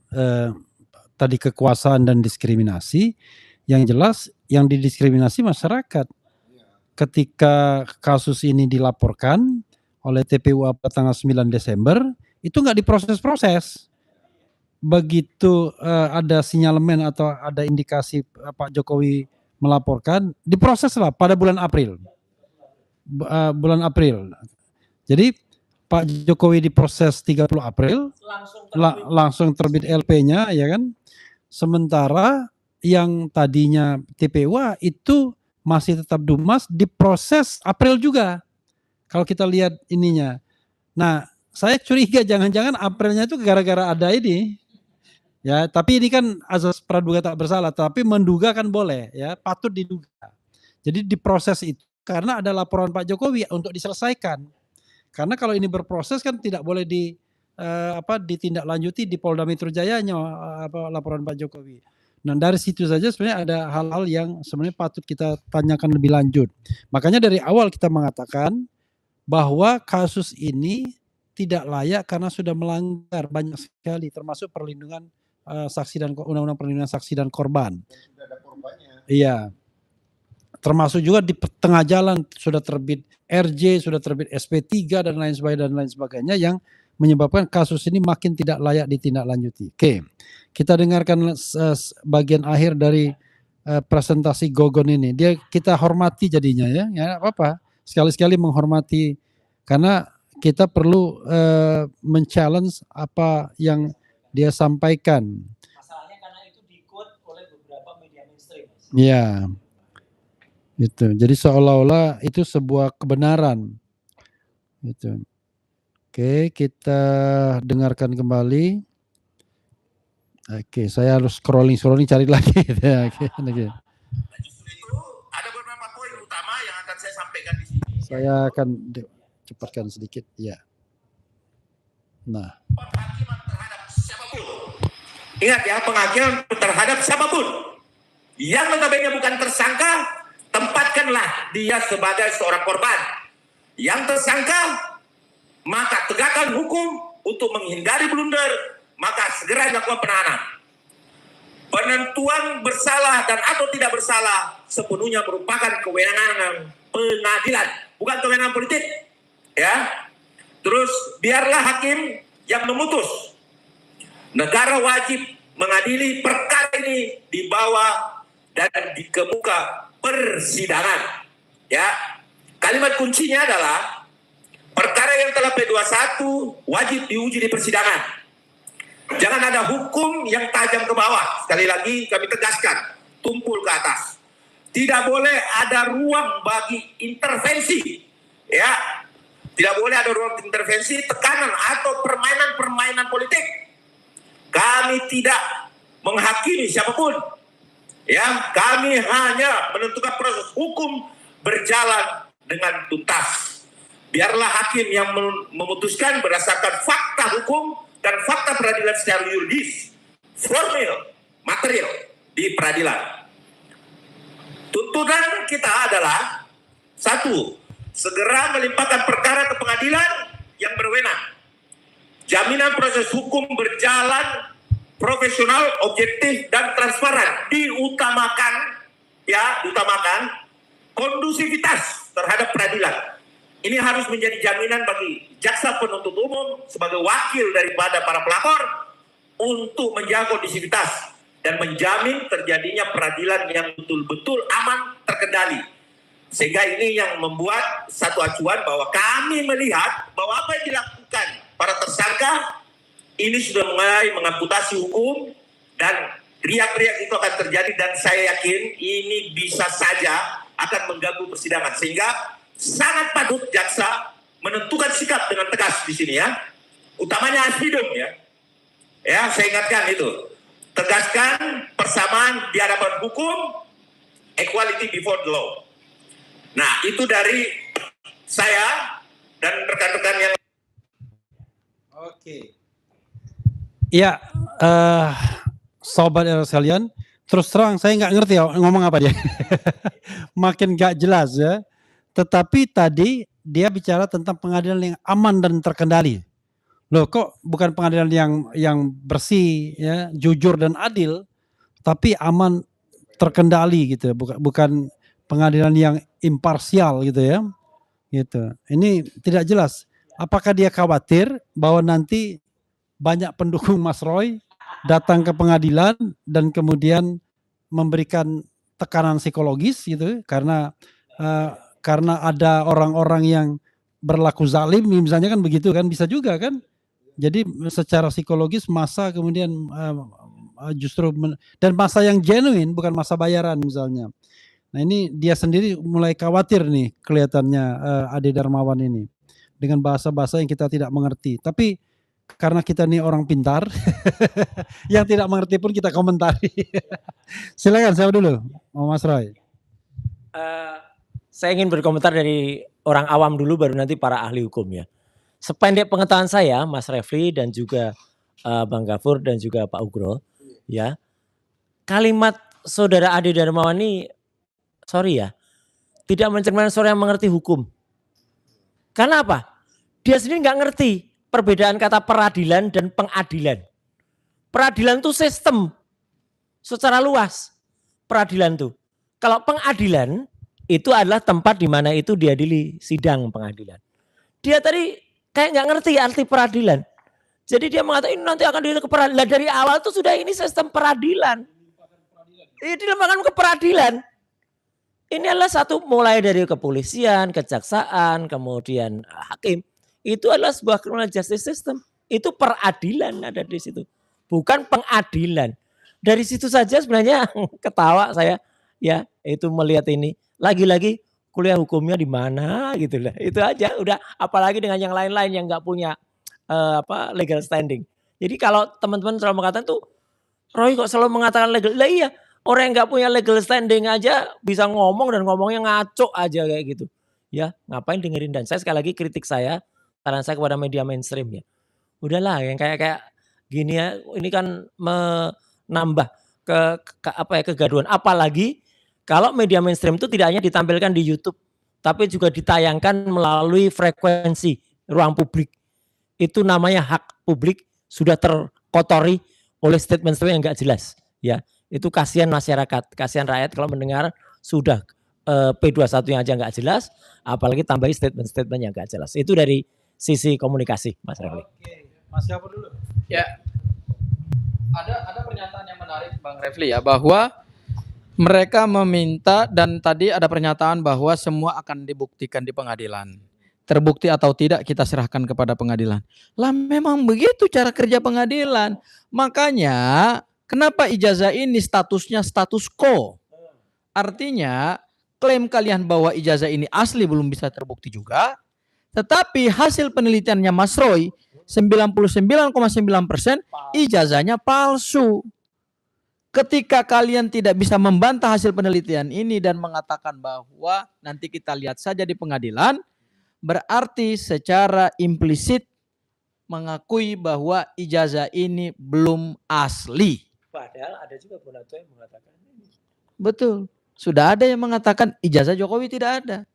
tadi kekuasaan dan diskriminasi, yang jelas yang didiskriminasi masyarakat. Ketika kasus ini dilaporkan oleh TPU pada tanggal 9 Desember, itu nggak diproses-proses. Begitu ada sinyalemen atau ada indikasi Pak Jokowi melaporkan, diproseslah pada bulan April. Bulan April. Jadi Pak Jokowi diproses 30 April, langsung terbit LP-nya, ya kan? Sementara yang tadinya TPUA itu masih tetap Dumas diproses April juga. Kalau kita lihat ininya. Nah, saya curiga jangan-jangan Aprilnya itu gara-gara ada ini. Ya, tapi ini kan azas praduga tak bersalah, tapi menduga kan boleh, ya, patut diduga. Jadi diproses itu karena ada laporan Pak Jokowi untuk diselesaikan. Karena kalau ini berproses kan tidak boleh ditindaklanjuti di Polda Metro Jayanya laporan Pak Jokowi. Nah dari situ saja sebenarnya ada hal-hal yang sebenarnya patut kita tanyakan lebih lanjut. Makanya dari awal kita mengatakan bahwa kasus ini tidak layak karena sudah melanggar banyak sekali, termasuk perlindungan saksi dan undang-undang perlindungan saksi dan korban. Iya. Termasuk juga di tengah jalan sudah terbit RJ, sudah terbit SP3 dan lain sebagainya yang menyebabkan kasus ini makin tidak layak ditindaklanjuti. Oke. Kita dengarkan bagian akhir dari presentasi Gogon ini. Kita hormati jadinya ya. Ya apa-apa. Sekali-sekali menghormati karena kita perlu men-challenge apa yang dia sampaikan. Masalahnya karena itu di-quote oleh beberapa media mainstream. Iya. Gitu. Jadi seolah-olah itu sebuah kebenaran. Gitu. Oke, kita dengarkan kembali. Oke, saya harus scrolling cari lagi. Justru itu ada beberapa poin utama yang akan saya sampaikan di sini. Saya akan cepatkan sedikit, ya. Nah, Penghakiman terhadap siapapun. Ingat ya, penghakiman terhadap siapapun yang notabene bukan tersangka, tempatkanlah dia sebagai seorang korban. Yang tersangka, maka tegakkan hukum untuk menghindari blunder, maka segera dilakukan penahanan. penentuan bersalah dan atau tidak bersalah sepenuhnya merupakan kewenangan pengadilan, bukan kewenangan politik. Ya. Terus biarlah hakim yang memutus. Negara wajib mengadili perkara ini di bawah dan di kemuka persidangan. Ya. Kalimat kuncinya adalah perkara yang telah P21 wajib diuji di persidangan. Jangan ada hukum yang tajam ke bawah. Sekali lagi kami tegaskan, tumpul ke atas. Tidak boleh ada ruang bagi intervensi. Ya. Tidak boleh ada ruang intervensi, tekanan atau permainan-permainan politik. Kami tidak menghakimi siapapun. Ya, kami hanya menentukan proses hukum berjalan dengan tuntas. Biarlah hakim yang memutuskan berdasarkan fakta hukum dan fakta peradilan secara yuridis, formil, material di peradilan. Tuntutan kita adalah 1. Segera melimpahkan perkara ke pengadilan yang berwenang. Jaminan proses hukum berjalan profesional, objektif, dan transparan. Diutamakan kondusivitas terhadap peradilan. Ini harus menjadi jaminan bagi jaksa penuntut umum sebagai wakil daripada para pelapor untuk menjaga kondisivitas dan menjamin terjadinya peradilan yang betul-betul aman, terkendali. Sehingga ini yang membuat satu acuan bahwa kami melihat bahwa apa yang dilakukan para tersangka ini sudah mulai mengamputasi hukum dan riak-riak itu akan terjadi, dan saya yakin ini bisa saja akan mengganggu persidangan, sehingga sangat patut jaksa menentukan sikap dengan tegas di sini, ya. Utamanya aspidum, ya. Ya, saya ingatkan itu. Tegaskan persamaan di hadapan hukum, equality before the law. Nah, itu dari saya dan rekan-rekan yang. Oke. Ya, sobat era sekalian, terus terang saya nggak ngerti ya ngomong apa dia. Makin nggak jelas, ya. Tetapi tadi dia bicara tentang pengadilan yang aman dan terkendali. Loh, kok bukan pengadilan yang bersih, ya, jujur dan adil, tapi aman terkendali gitu, bukan pengadilan yang imparsial gitu, ya. Gitu. Ini tidak jelas. Apakah dia khawatir bahwa nanti banyak pendukung Mas Roy datang ke pengadilan dan kemudian memberikan tekanan psikologis gitu, karena ada orang-orang yang berlaku zalim misalnya, kan begitu kan, bisa juga kan. Jadi secara psikologis massa kemudian justru dan massa yang genuine, bukan massa bayaran misalnya. Nah, ini dia sendiri mulai khawatir nih kelihatannya, Ade Darmawan ini dengan bahasa-bahasa yang kita tidak mengerti. Tapi karena kita nih orang pintar, yang tidak mengerti pun kita komentari. Silakan, saya dulu, Mas Roy. Saya ingin berkomentar dari orang awam dulu, baru nanti para ahli hukum, ya. Sependek pengetahuan saya, Mas Refli dan juga Bang Gafur dan juga Pak Ugro, ya, kalimat saudara Ade Darmawan ini, sorry ya, tidak mencerminkan seorang yang mengerti hukum. Karena apa? Dia sendiri nggak ngerti perbedaan kata peradilan dan pengadilan. Peradilan itu sistem secara luas. Peradilan itu. Kalau pengadilan itu adalah tempat di mana itu diadili sidang pengadilan. Dia tadi kayak nggak ngerti arti peradilan. Jadi dia mengatakan ini nanti akan diadili ke peradilan. Dari awal itu sudah ini sistem peradilan. Ini dilembagakan ke peradilan. Ini adalah satu, mulai dari kepolisian, kejaksaan, kemudian hakim. Itu adalah sebuah criminal justice system. Itu peradilan ada di situ. Bukan pengadilan. Dari situ saja sebenarnya ketawa saya, ya, itu melihat ini. Lagi-lagi kuliah hukumnya di mana gitu lah. Itu aja udah, apalagi dengan yang lain-lain yang nggak punya legal standing. Jadi kalau teman-teman selalu mengatakan tuh, Roy kok selalu mengatakan legal. Lah iya, orang yang nggak punya legal standing aja bisa ngomong dan ngomongnya ngaco aja kayak gitu. Ya, ngapain dengerin. Dan saya sekali lagi kritik saya, saran saya kepada media mainstream, ya. Udahlah yang kayak gini ya, ini kan menambah kegaduhan. Apalagi kalau media mainstream itu tidak hanya ditampilkan di YouTube, tapi juga ditayangkan melalui frekuensi ruang publik. Itu namanya hak publik sudah terkotori oleh statement-statement yang enggak jelas, ya. Itu kasihan masyarakat, kasihan rakyat kalau mendengar sudah P21 yang aja nggak jelas, apalagi tambahi statement-statement yang nggak jelas. Itu dari sisi komunikasi, Mas Refli. Oke, Mas siapa dulu? Ya, ada pernyataan yang menarik Bang Refli ya, bahwa mereka meminta dan tadi ada pernyataan bahwa semua akan dibuktikan di pengadilan. Terbukti atau tidak kita serahkan kepada pengadilan. Lah memang begitu cara kerja pengadilan. Makanya kenapa ijazah ini statusnya status quo? Artinya klaim kalian bahwa ijazah ini asli belum bisa terbukti juga. Tetapi hasil penelitiannya Mas Roy 99,9% ijazahnya palsu. Ketika kalian tidak bisa membantah hasil penelitian ini dan mengatakan bahwa nanti kita lihat saja di pengadilan, berarti secara implisit mengakui bahwa ijazah ini belum asli. Padahal ada juga Bonato yang mengatakan ini. Betul. Sudah ada yang mengatakan ijazah Jokowi tidak ada.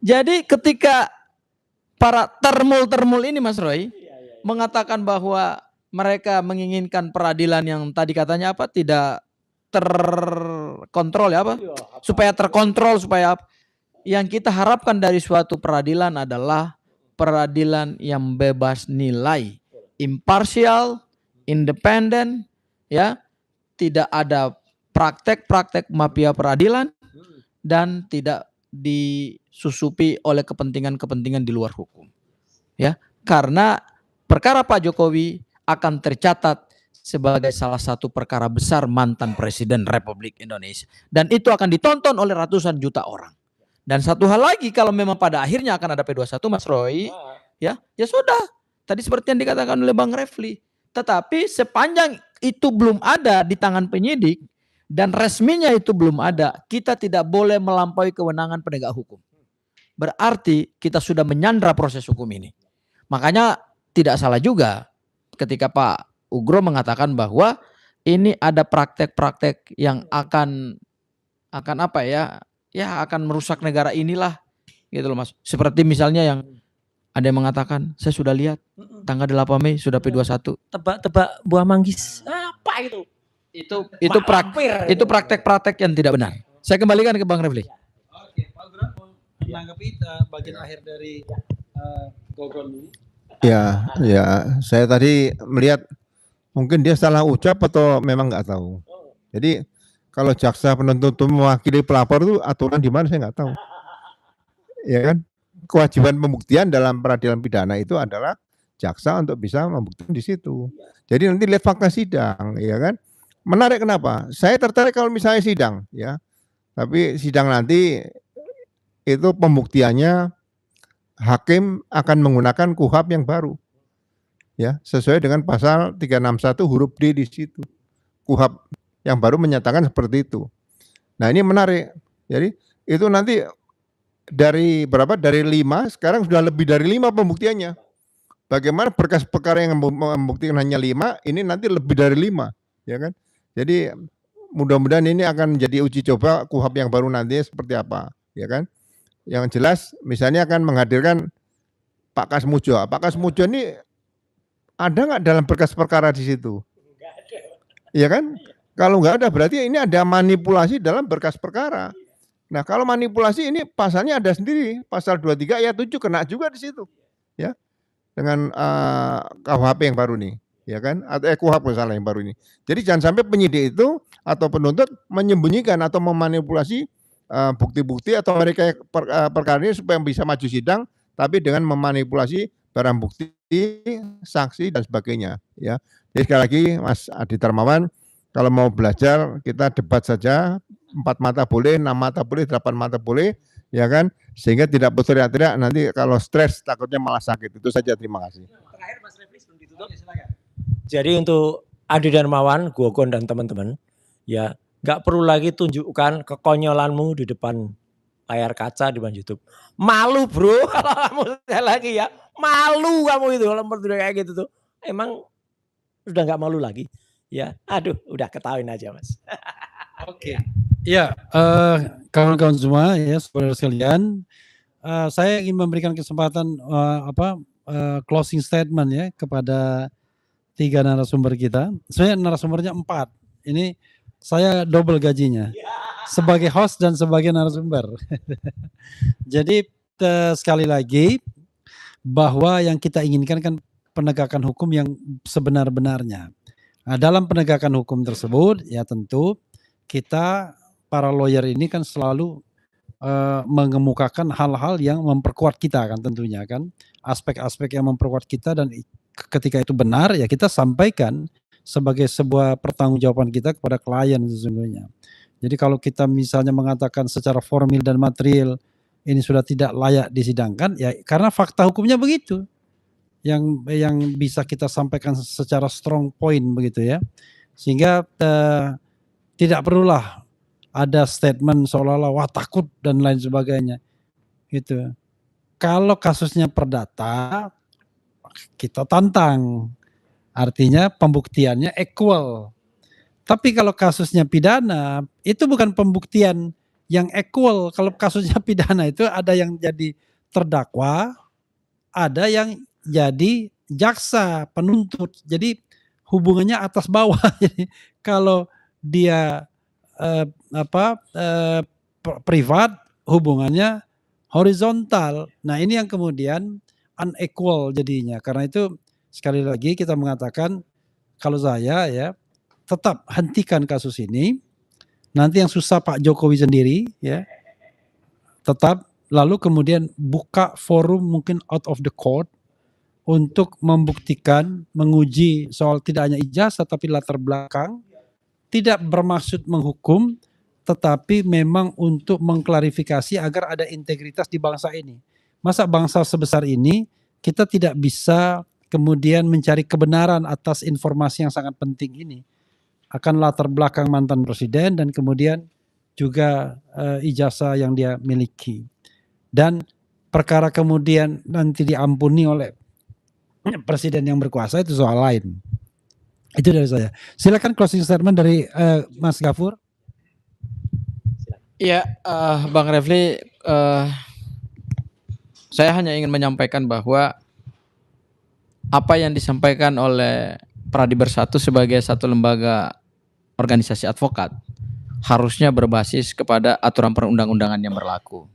Jadi ketika para termul ini Mas Roy mengatakan bahwa mereka menginginkan peradilan yang tadi katanya apa, tidak terkontrol ya apa? Supaya terkontrol, supaya apa? Yang kita harapkan dari suatu peradilan adalah peradilan yang bebas nilai, imparsial, independen, ya, tidak ada praktek-praktek mafia peradilan dan tidak disusupi oleh kepentingan-kepentingan di luar hukum. Ya, karena perkara Pak Jokowi akan tercatat sebagai salah satu perkara besar mantan Presiden Republik Indonesia dan itu akan ditonton oleh ratusan juta orang. Dan satu hal lagi, kalau memang pada akhirnya akan ada P21 Mas Roy, ya sudah. Tadi seperti yang dikatakan oleh Bang Refli. Tetapi sepanjang itu belum ada di tangan penyidik dan resminya itu belum ada, kita tidak boleh melampaui kewenangan penegak hukum. Berarti kita sudah menyandra proses hukum ini. Makanya tidak salah juga ketika Pak Ugro mengatakan bahwa ini ada praktek-praktek yang akan apa ya akan merusak negara inilah gitu loh Mas. Seperti misalnya yang ada yang mengatakan saya sudah lihat tanggal 8 Mei sudah P21. Tebak-tebak buah manggis. Apa itu? Itu praktek-praktek yang tidak benar. Saya kembalikan ke Bang Refli. Oke, Pak Ugro mau menanggapi bagian akhir dari Gogol ini. Ya, saya tadi melihat mungkin dia salah ucap atau memang nggak tahu. Jadi kalau jaksa penuntut umum mewakili pelapor itu aturan di mana saya nggak tahu. Ya kan? Kewajiban pembuktian dalam peradilan pidana itu adalah jaksa untuk bisa membuktikan di situ. Jadi nanti lihat fakta sidang, ya kan? Menarik kenapa? Saya tertarik kalau misalnya sidang, ya. Tapi sidang nanti itu pembuktiannya hakim akan menggunakan KUHP yang baru. Ya, sesuai dengan pasal 361 huruf D di situ. KUHP yang baru menyatakan seperti itu. Nah, ini menarik. Jadi, itu nanti dari berapa? Dari 5, sekarang sudah lebih dari 5 pembuktiannya. Bagaimana berkas perkara yang membuktikan hanya 5, ini nanti lebih dari 5, ya kan? Jadi, mudah-mudahan ini akan menjadi uji coba KUHP yang baru nanti seperti apa, ya kan? Yang jelas misalnya akan menghadirkan Pak Kasmujo. Pak Kasmujo ini ada nggak dalam berkas perkara di situ? Iya kan? Kalau nggak ada berarti ini ada manipulasi dalam berkas perkara. Nah kalau manipulasi ini pasalnya ada sendiri, pasal 23 ayat 7 kena juga di situ, ya dengan KUHP yang baru nih, ya kan? Atau KUHP salah yang baru ini. Jadi jangan sampai penyidik itu atau penuntut menyembunyikan atau memanipulasi bukti-bukti atau mereka perkara ini supaya bisa maju sidang, tapi dengan memanipulasi barang bukti, saksi dan sebagainya. Ya, jadi sekali lagi Mas Adi Darmawan, kalau mau belajar kita debat saja, 4 mata boleh, 6 mata boleh, 8 mata boleh, ya kan? Sehingga tidak berteriak-teriak nanti kalau stres takutnya malah sakit. Itu saja, terima kasih. Terakhir Mas Refli sebelum ditutup. Jadi untuk Adi Darmawan, Gogon dan teman-teman, ya nggak perlu lagi tunjukkan kekonyolanmu di depan layar kaca di depan YouTube. Malu bro kalau kamu lagi ya. Malu kamu itu kalau kayak gitu tuh. Emang udah nggak malu lagi. Ya, aduh udah ketahuin aja Mas. Oke. Ya, kawan-kawan semua ya, saudara sekalian, saya ingin memberikan kesempatan closing statement ya kepada 3 narasumber kita. Sebenarnya narasumbernya 4. Ini saya double gajinya sebagai host dan sebagai narasumber. Jadi sekali lagi bahwa yang kita inginkan kan penegakan hukum yang sebenar-benarnya. Nah, dalam penegakan hukum tersebut ya tentu kita para lawyer ini kan selalu mengemukakan hal-hal yang memperkuat kita kan tentunya kan, aspek-aspek yang memperkuat kita, dan ketika itu benar ya kita sampaikan sebagai sebuah pertanggungjawaban kita kepada klien sesungguhnya. Jadi kalau kita misalnya mengatakan secara formil dan material ini sudah tidak layak disidangkan ya karena fakta hukumnya begitu. Yang bisa kita sampaikan secara strong point begitu ya. Sehingga tidak perlulah ada statement seolah-olah wah takut dan lain sebagainya. Gitu. Kalau kasusnya perdata kita tantang. Artinya pembuktiannya equal. Tapi kalau kasusnya pidana, itu bukan pembuktian yang equal. Kalau kasusnya pidana itu ada yang jadi terdakwa, ada yang jadi jaksa, penuntut. Jadi hubungannya atas bawah. Jadi kalau dia privat, hubungannya horizontal. Nah, ini yang kemudian unequal jadinya. Karena itu sekali lagi kita mengatakan kalau saya ya tetap hentikan kasus ini. Nanti yang susah Pak Jokowi sendiri ya. Tetap lalu kemudian buka forum mungkin out of the court untuk membuktikan, menguji soal tidak hanya ijazah tapi latar belakang, tidak bermaksud menghukum tetapi memang untuk mengklarifikasi agar ada integritas di bangsa ini. Masa bangsa sebesar ini kita tidak bisa kemudian mencari kebenaran atas informasi yang sangat penting ini. Akan latar belakang mantan presiden dan kemudian juga ijazah yang dia miliki. Dan perkara kemudian nanti diampuni oleh presiden yang berkuasa itu soal lain. Itu dari saya. Silakan closing statement dari Mas Gafur. Iya, Bang Refli, saya hanya ingin menyampaikan bahwa apa yang disampaikan oleh Pradi Bersatu sebagai satu lembaga organisasi advokat harusnya berbasis kepada aturan perundang-undangan yang berlaku.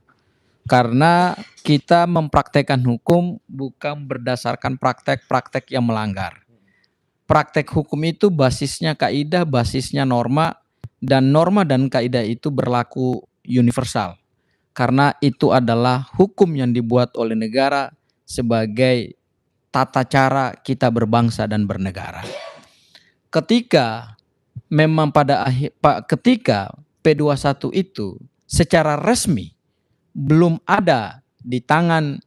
Karena kita mempraktekkan hukum bukan berdasarkan praktek-praktek yang melanggar. Praktek hukum itu basisnya kaidah, basisnya norma, dan norma dan kaidah itu berlaku universal. Karena itu adalah hukum yang dibuat oleh negara sebagai tata cara kita berbangsa dan bernegara. Ketika memang ketika P21 itu secara resmi belum ada di tangan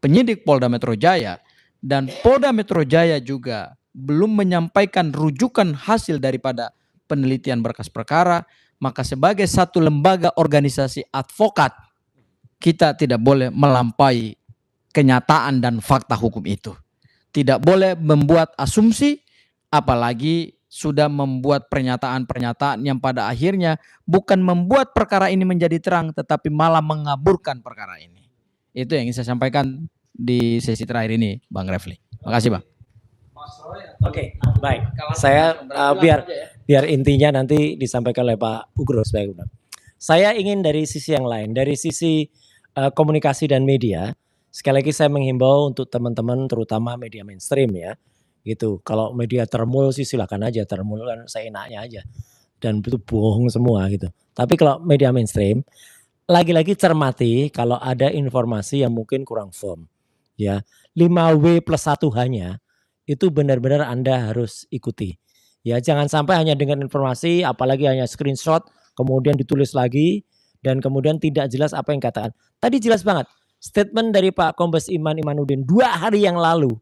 penyidik Polda Metro Jaya dan Polda Metro Jaya juga belum menyampaikan rujukan hasil daripada penelitian berkas perkara, maka sebagai satu lembaga organisasi advokat kita tidak boleh melampaui kenyataan dan fakta hukum itu. Tidak boleh membuat asumsi, apalagi sudah membuat pernyataan-pernyataan yang pada akhirnya bukan membuat perkara ini menjadi terang, tetapi malah mengaburkan perkara ini. Itu yang ingin saya sampaikan di sesi terakhir ini, Bang Refli. Makasih, Bang. Oke, baik. Saya biar intinya nanti disampaikan oleh Pak Ugro sebagai benar. Saya ingin dari sisi yang lain, dari sisi komunikasi dan media. Sekali lagi saya menghimbau untuk teman-teman terutama media mainstream ya. Gitu. Kalau media termul sih silakan aja, termul kan seenaknya aja. Dan itu bohong semua gitu. Tapi kalau media mainstream lagi-lagi cermati kalau ada informasi yang mungkin kurang firm. Ya, 5W+1H-nya itu benar-benar Anda harus ikuti. Ya, jangan sampai hanya dengan informasi apalagi hanya screenshot kemudian ditulis lagi dan kemudian tidak jelas apa yang katakan. Tadi jelas banget. Statement dari Pak Kombes Imanuddin 2 hari yang lalu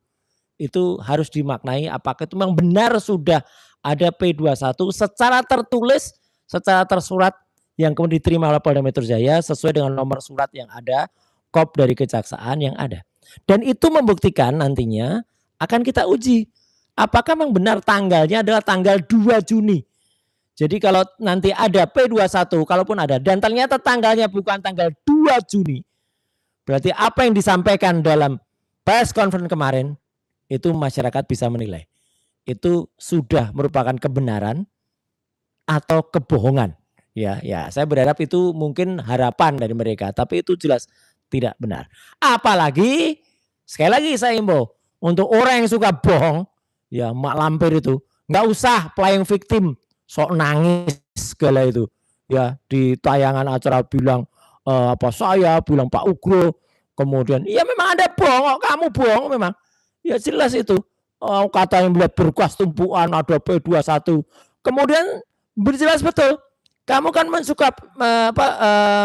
itu harus dimaknai apakah itu memang benar sudah ada P21 secara tertulis, secara tersurat yang kemudian diterima oleh Polda Metro Jaya sesuai dengan nomor surat yang ada, kop dari kejaksaan yang ada. Dan itu membuktikan nantinya akan kita uji apakah memang benar tanggalnya adalah tanggal 2 Juni. Jadi kalau nanti ada P21 kalaupun ada dan ternyata tanggalnya bukan tanggal 2 Juni. Berarti apa yang disampaikan dalam press conference kemarin itu masyarakat bisa menilai. Itu sudah merupakan kebenaran atau kebohongan. Ya, saya berharap itu mungkin harapan dari mereka, tapi itu jelas tidak benar. Apalagi sekali lagi saya himbau untuk orang yang suka bohong, ya mak lampir itu nggak usah playing victim, sok nangis segala itu. Ya di tayangan acara bilang saya bilang Pak Ugro, kemudian ya memang ada bohong, kamu bohong memang. Ya jelas itu. Katanya melihat berkas tumpuan ada P21. Kemudian berjelas betul. Kamu kan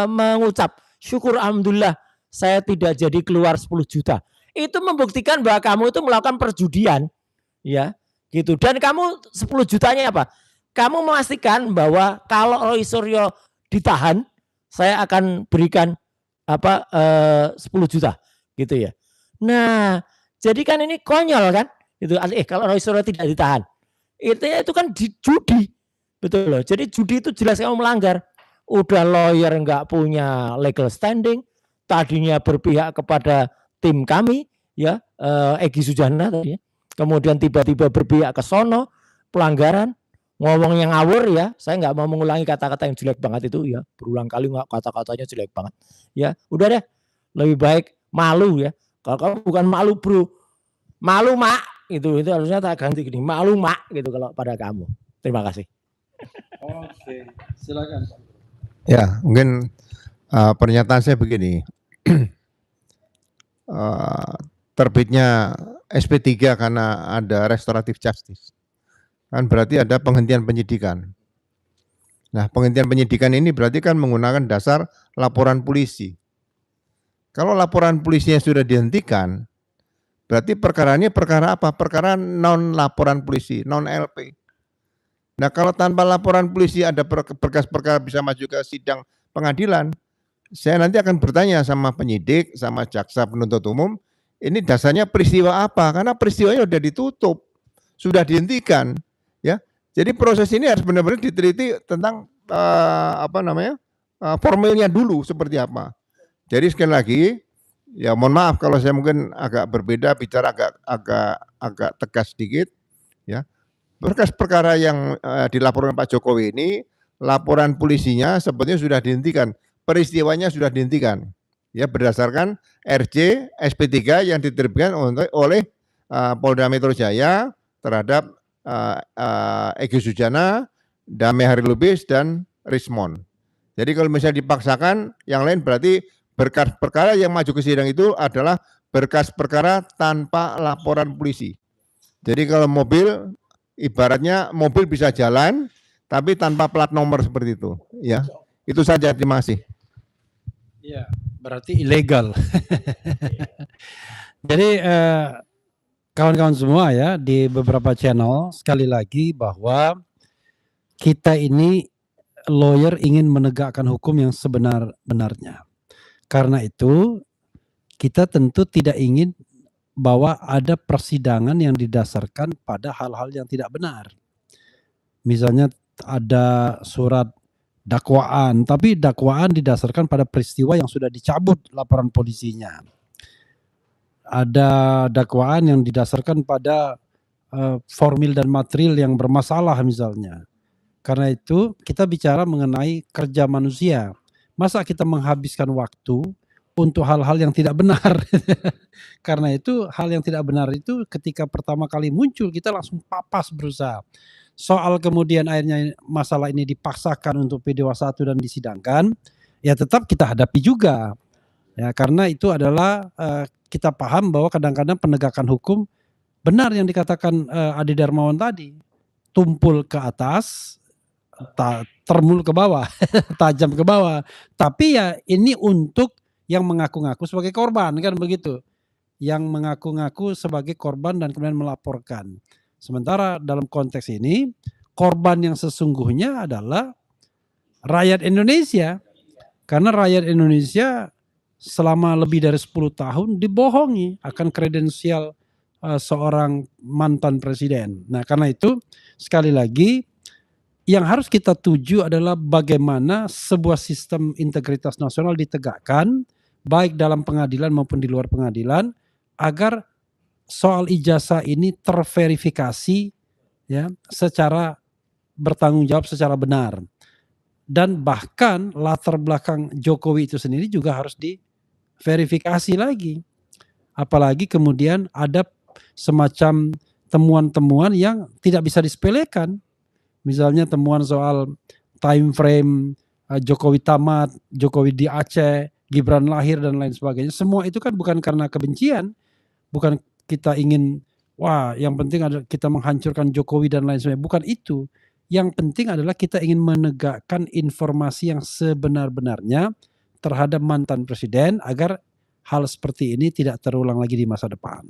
mengucap syukur alhamdulillah saya tidak jadi keluar 10 juta. Itu membuktikan bahwa kamu itu melakukan perjudian, ya, gitu. Dan kamu 10 jutanya apa? Kamu memastikan bahwa kalau Roy Suryo ditahan, saya akan berikan 10 juta, gitu ya. Nah, jadi kan ini konyol kan? Itu kalau Roy Suryo tidak ditahan, itu kan judi. Betul loh. Jadi judi itu jelas kamu melanggar. Udah lawyer nggak punya legal standing, tadinya berpihak kepada tim kami, ya Egy Sujana tadi, ya. Kemudian tiba-tiba berpihak ke sono, pelanggaran, ngomong yang ngawur ya. Saya nggak mau mengulangi kata-kata yang jelek banget itu ya. Berulang kali nggak kata-katanya jelek banget. Ya, udah deh. Lebih baik malu ya. Kalau kamu bukan malu bro, malu mak, itu harusnya tak ganti gini, malu mak gitu kalau pada kamu. Terima kasih. Oke, silakan. Ya, mungkin pernyataan saya begini. Terbitnya SP3 karena ada restoratif justice. Kan berarti ada penghentian penyidikan. Nah, penghentian penyidikan ini berarti kan menggunakan dasar laporan polisi. Kalau laporan polisinya sudah dihentikan, berarti perkaranya perkara apa? Perkara non laporan polisi, non LP. Nah, kalau tanpa laporan polisi ada berkas perkara bisa maju ke sidang pengadilan, saya nanti akan bertanya sama penyidik, sama jaksa penuntut umum, ini dasarnya peristiwa apa? Karena peristiwanya sudah ditutup, sudah dihentikan, ya. Jadi proses ini harus benar-benar diteliti tentang formilnya dulu seperti apa. Jadi sekali lagi, ya mohon maaf kalau saya mungkin agak berbeda, bicara agak tegas sedikit, ya. Berkas perkara yang dilaporkan Pak Jokowi ini, laporan polisinya sebetulnya sudah dihentikan, peristiwanya sudah dihentikan, ya berdasarkan RC SP3 yang diterbitkan oleh Polda Metro Jaya terhadap Egy Sujana, Damai Hari Lubis dan Rismond. Jadi kalau misalnya dipaksakan, yang lain berarti berkas perkara yang maju ke sidang itu adalah berkas perkara tanpa laporan polisi. Jadi kalau mobil, ibaratnya mobil bisa jalan, tapi tanpa plat nomor seperti itu. Ya, itu saja. Terima kasih. Ya, berarti ilegal. Jadi kawan-kawan semua ya di beberapa channel, sekali lagi bahwa kita ini lawyer ingin menegakkan hukum yang sebenar-benarnya. Karena itu kita tentu tidak ingin bahwa ada persidangan yang didasarkan pada hal-hal yang tidak benar. Misalnya ada surat dakwaan, tapi dakwaan didasarkan pada peristiwa yang sudah dicabut laporan polisinya. Ada dakwaan yang didasarkan pada formil dan material yang bermasalah misalnya. Karena itu kita bicara mengenai kerja manusia. Masa kita menghabiskan waktu untuk hal-hal yang tidak benar. Karena itu hal yang tidak benar itu ketika pertama kali muncul kita langsung papas berusaha. Soal kemudian akhirnya masalah ini dipaksakan untuk P21 dan disidangkan, ya tetap kita hadapi juga. Ya, karena itu adalah kita paham bahwa kadang-kadang penegakan hukum benar yang dikatakan Adi Darmawan tadi. Tumpul ke atas, termul ke bawah, tajam ke bawah. Tapi ya ini untuk yang mengaku-ngaku sebagai korban, kan begitu. Yang mengaku-ngaku sebagai korban dan kemudian melaporkan. Sementara dalam konteks ini, korban yang sesungguhnya adalah rakyat Indonesia. Karena rakyat Indonesia selama lebih dari 10 tahun dibohongi akan kredensial seorang mantan presiden. Nah, karena itu sekali lagi yang harus kita tuju adalah bagaimana sebuah sistem integritas nasional ditegakkan baik dalam pengadilan maupun di luar pengadilan agar soal ijazah ini terverifikasi ya secara bertanggung jawab secara benar. Dan bahkan latar belakang Jokowi itu sendiri juga harus diverifikasi lagi. Apalagi kemudian ada semacam temuan-temuan yang tidak bisa disepelekan. Misalnya temuan soal time frame Jokowi tamat, Jokowi di Aceh, Gibran lahir dan lain sebagainya. Semua itu kan bukan karena kebencian, bukan kita ingin wah yang penting adalah kita menghancurkan Jokowi dan lain sebagainya. Bukan itu. Yang penting adalah kita ingin menegakkan informasi yang sebenar-benarnya terhadap mantan presiden agar hal seperti ini tidak terulang lagi di masa depan.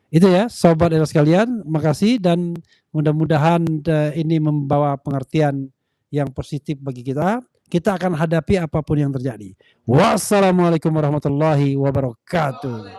Itu ya sobat era sekalian, makasih dan mudah-mudahan ini membawa pengertian yang positif bagi kita. Kita akan hadapi apapun yang terjadi. Wassalamualaikum warahmatullahi wabarakatuh.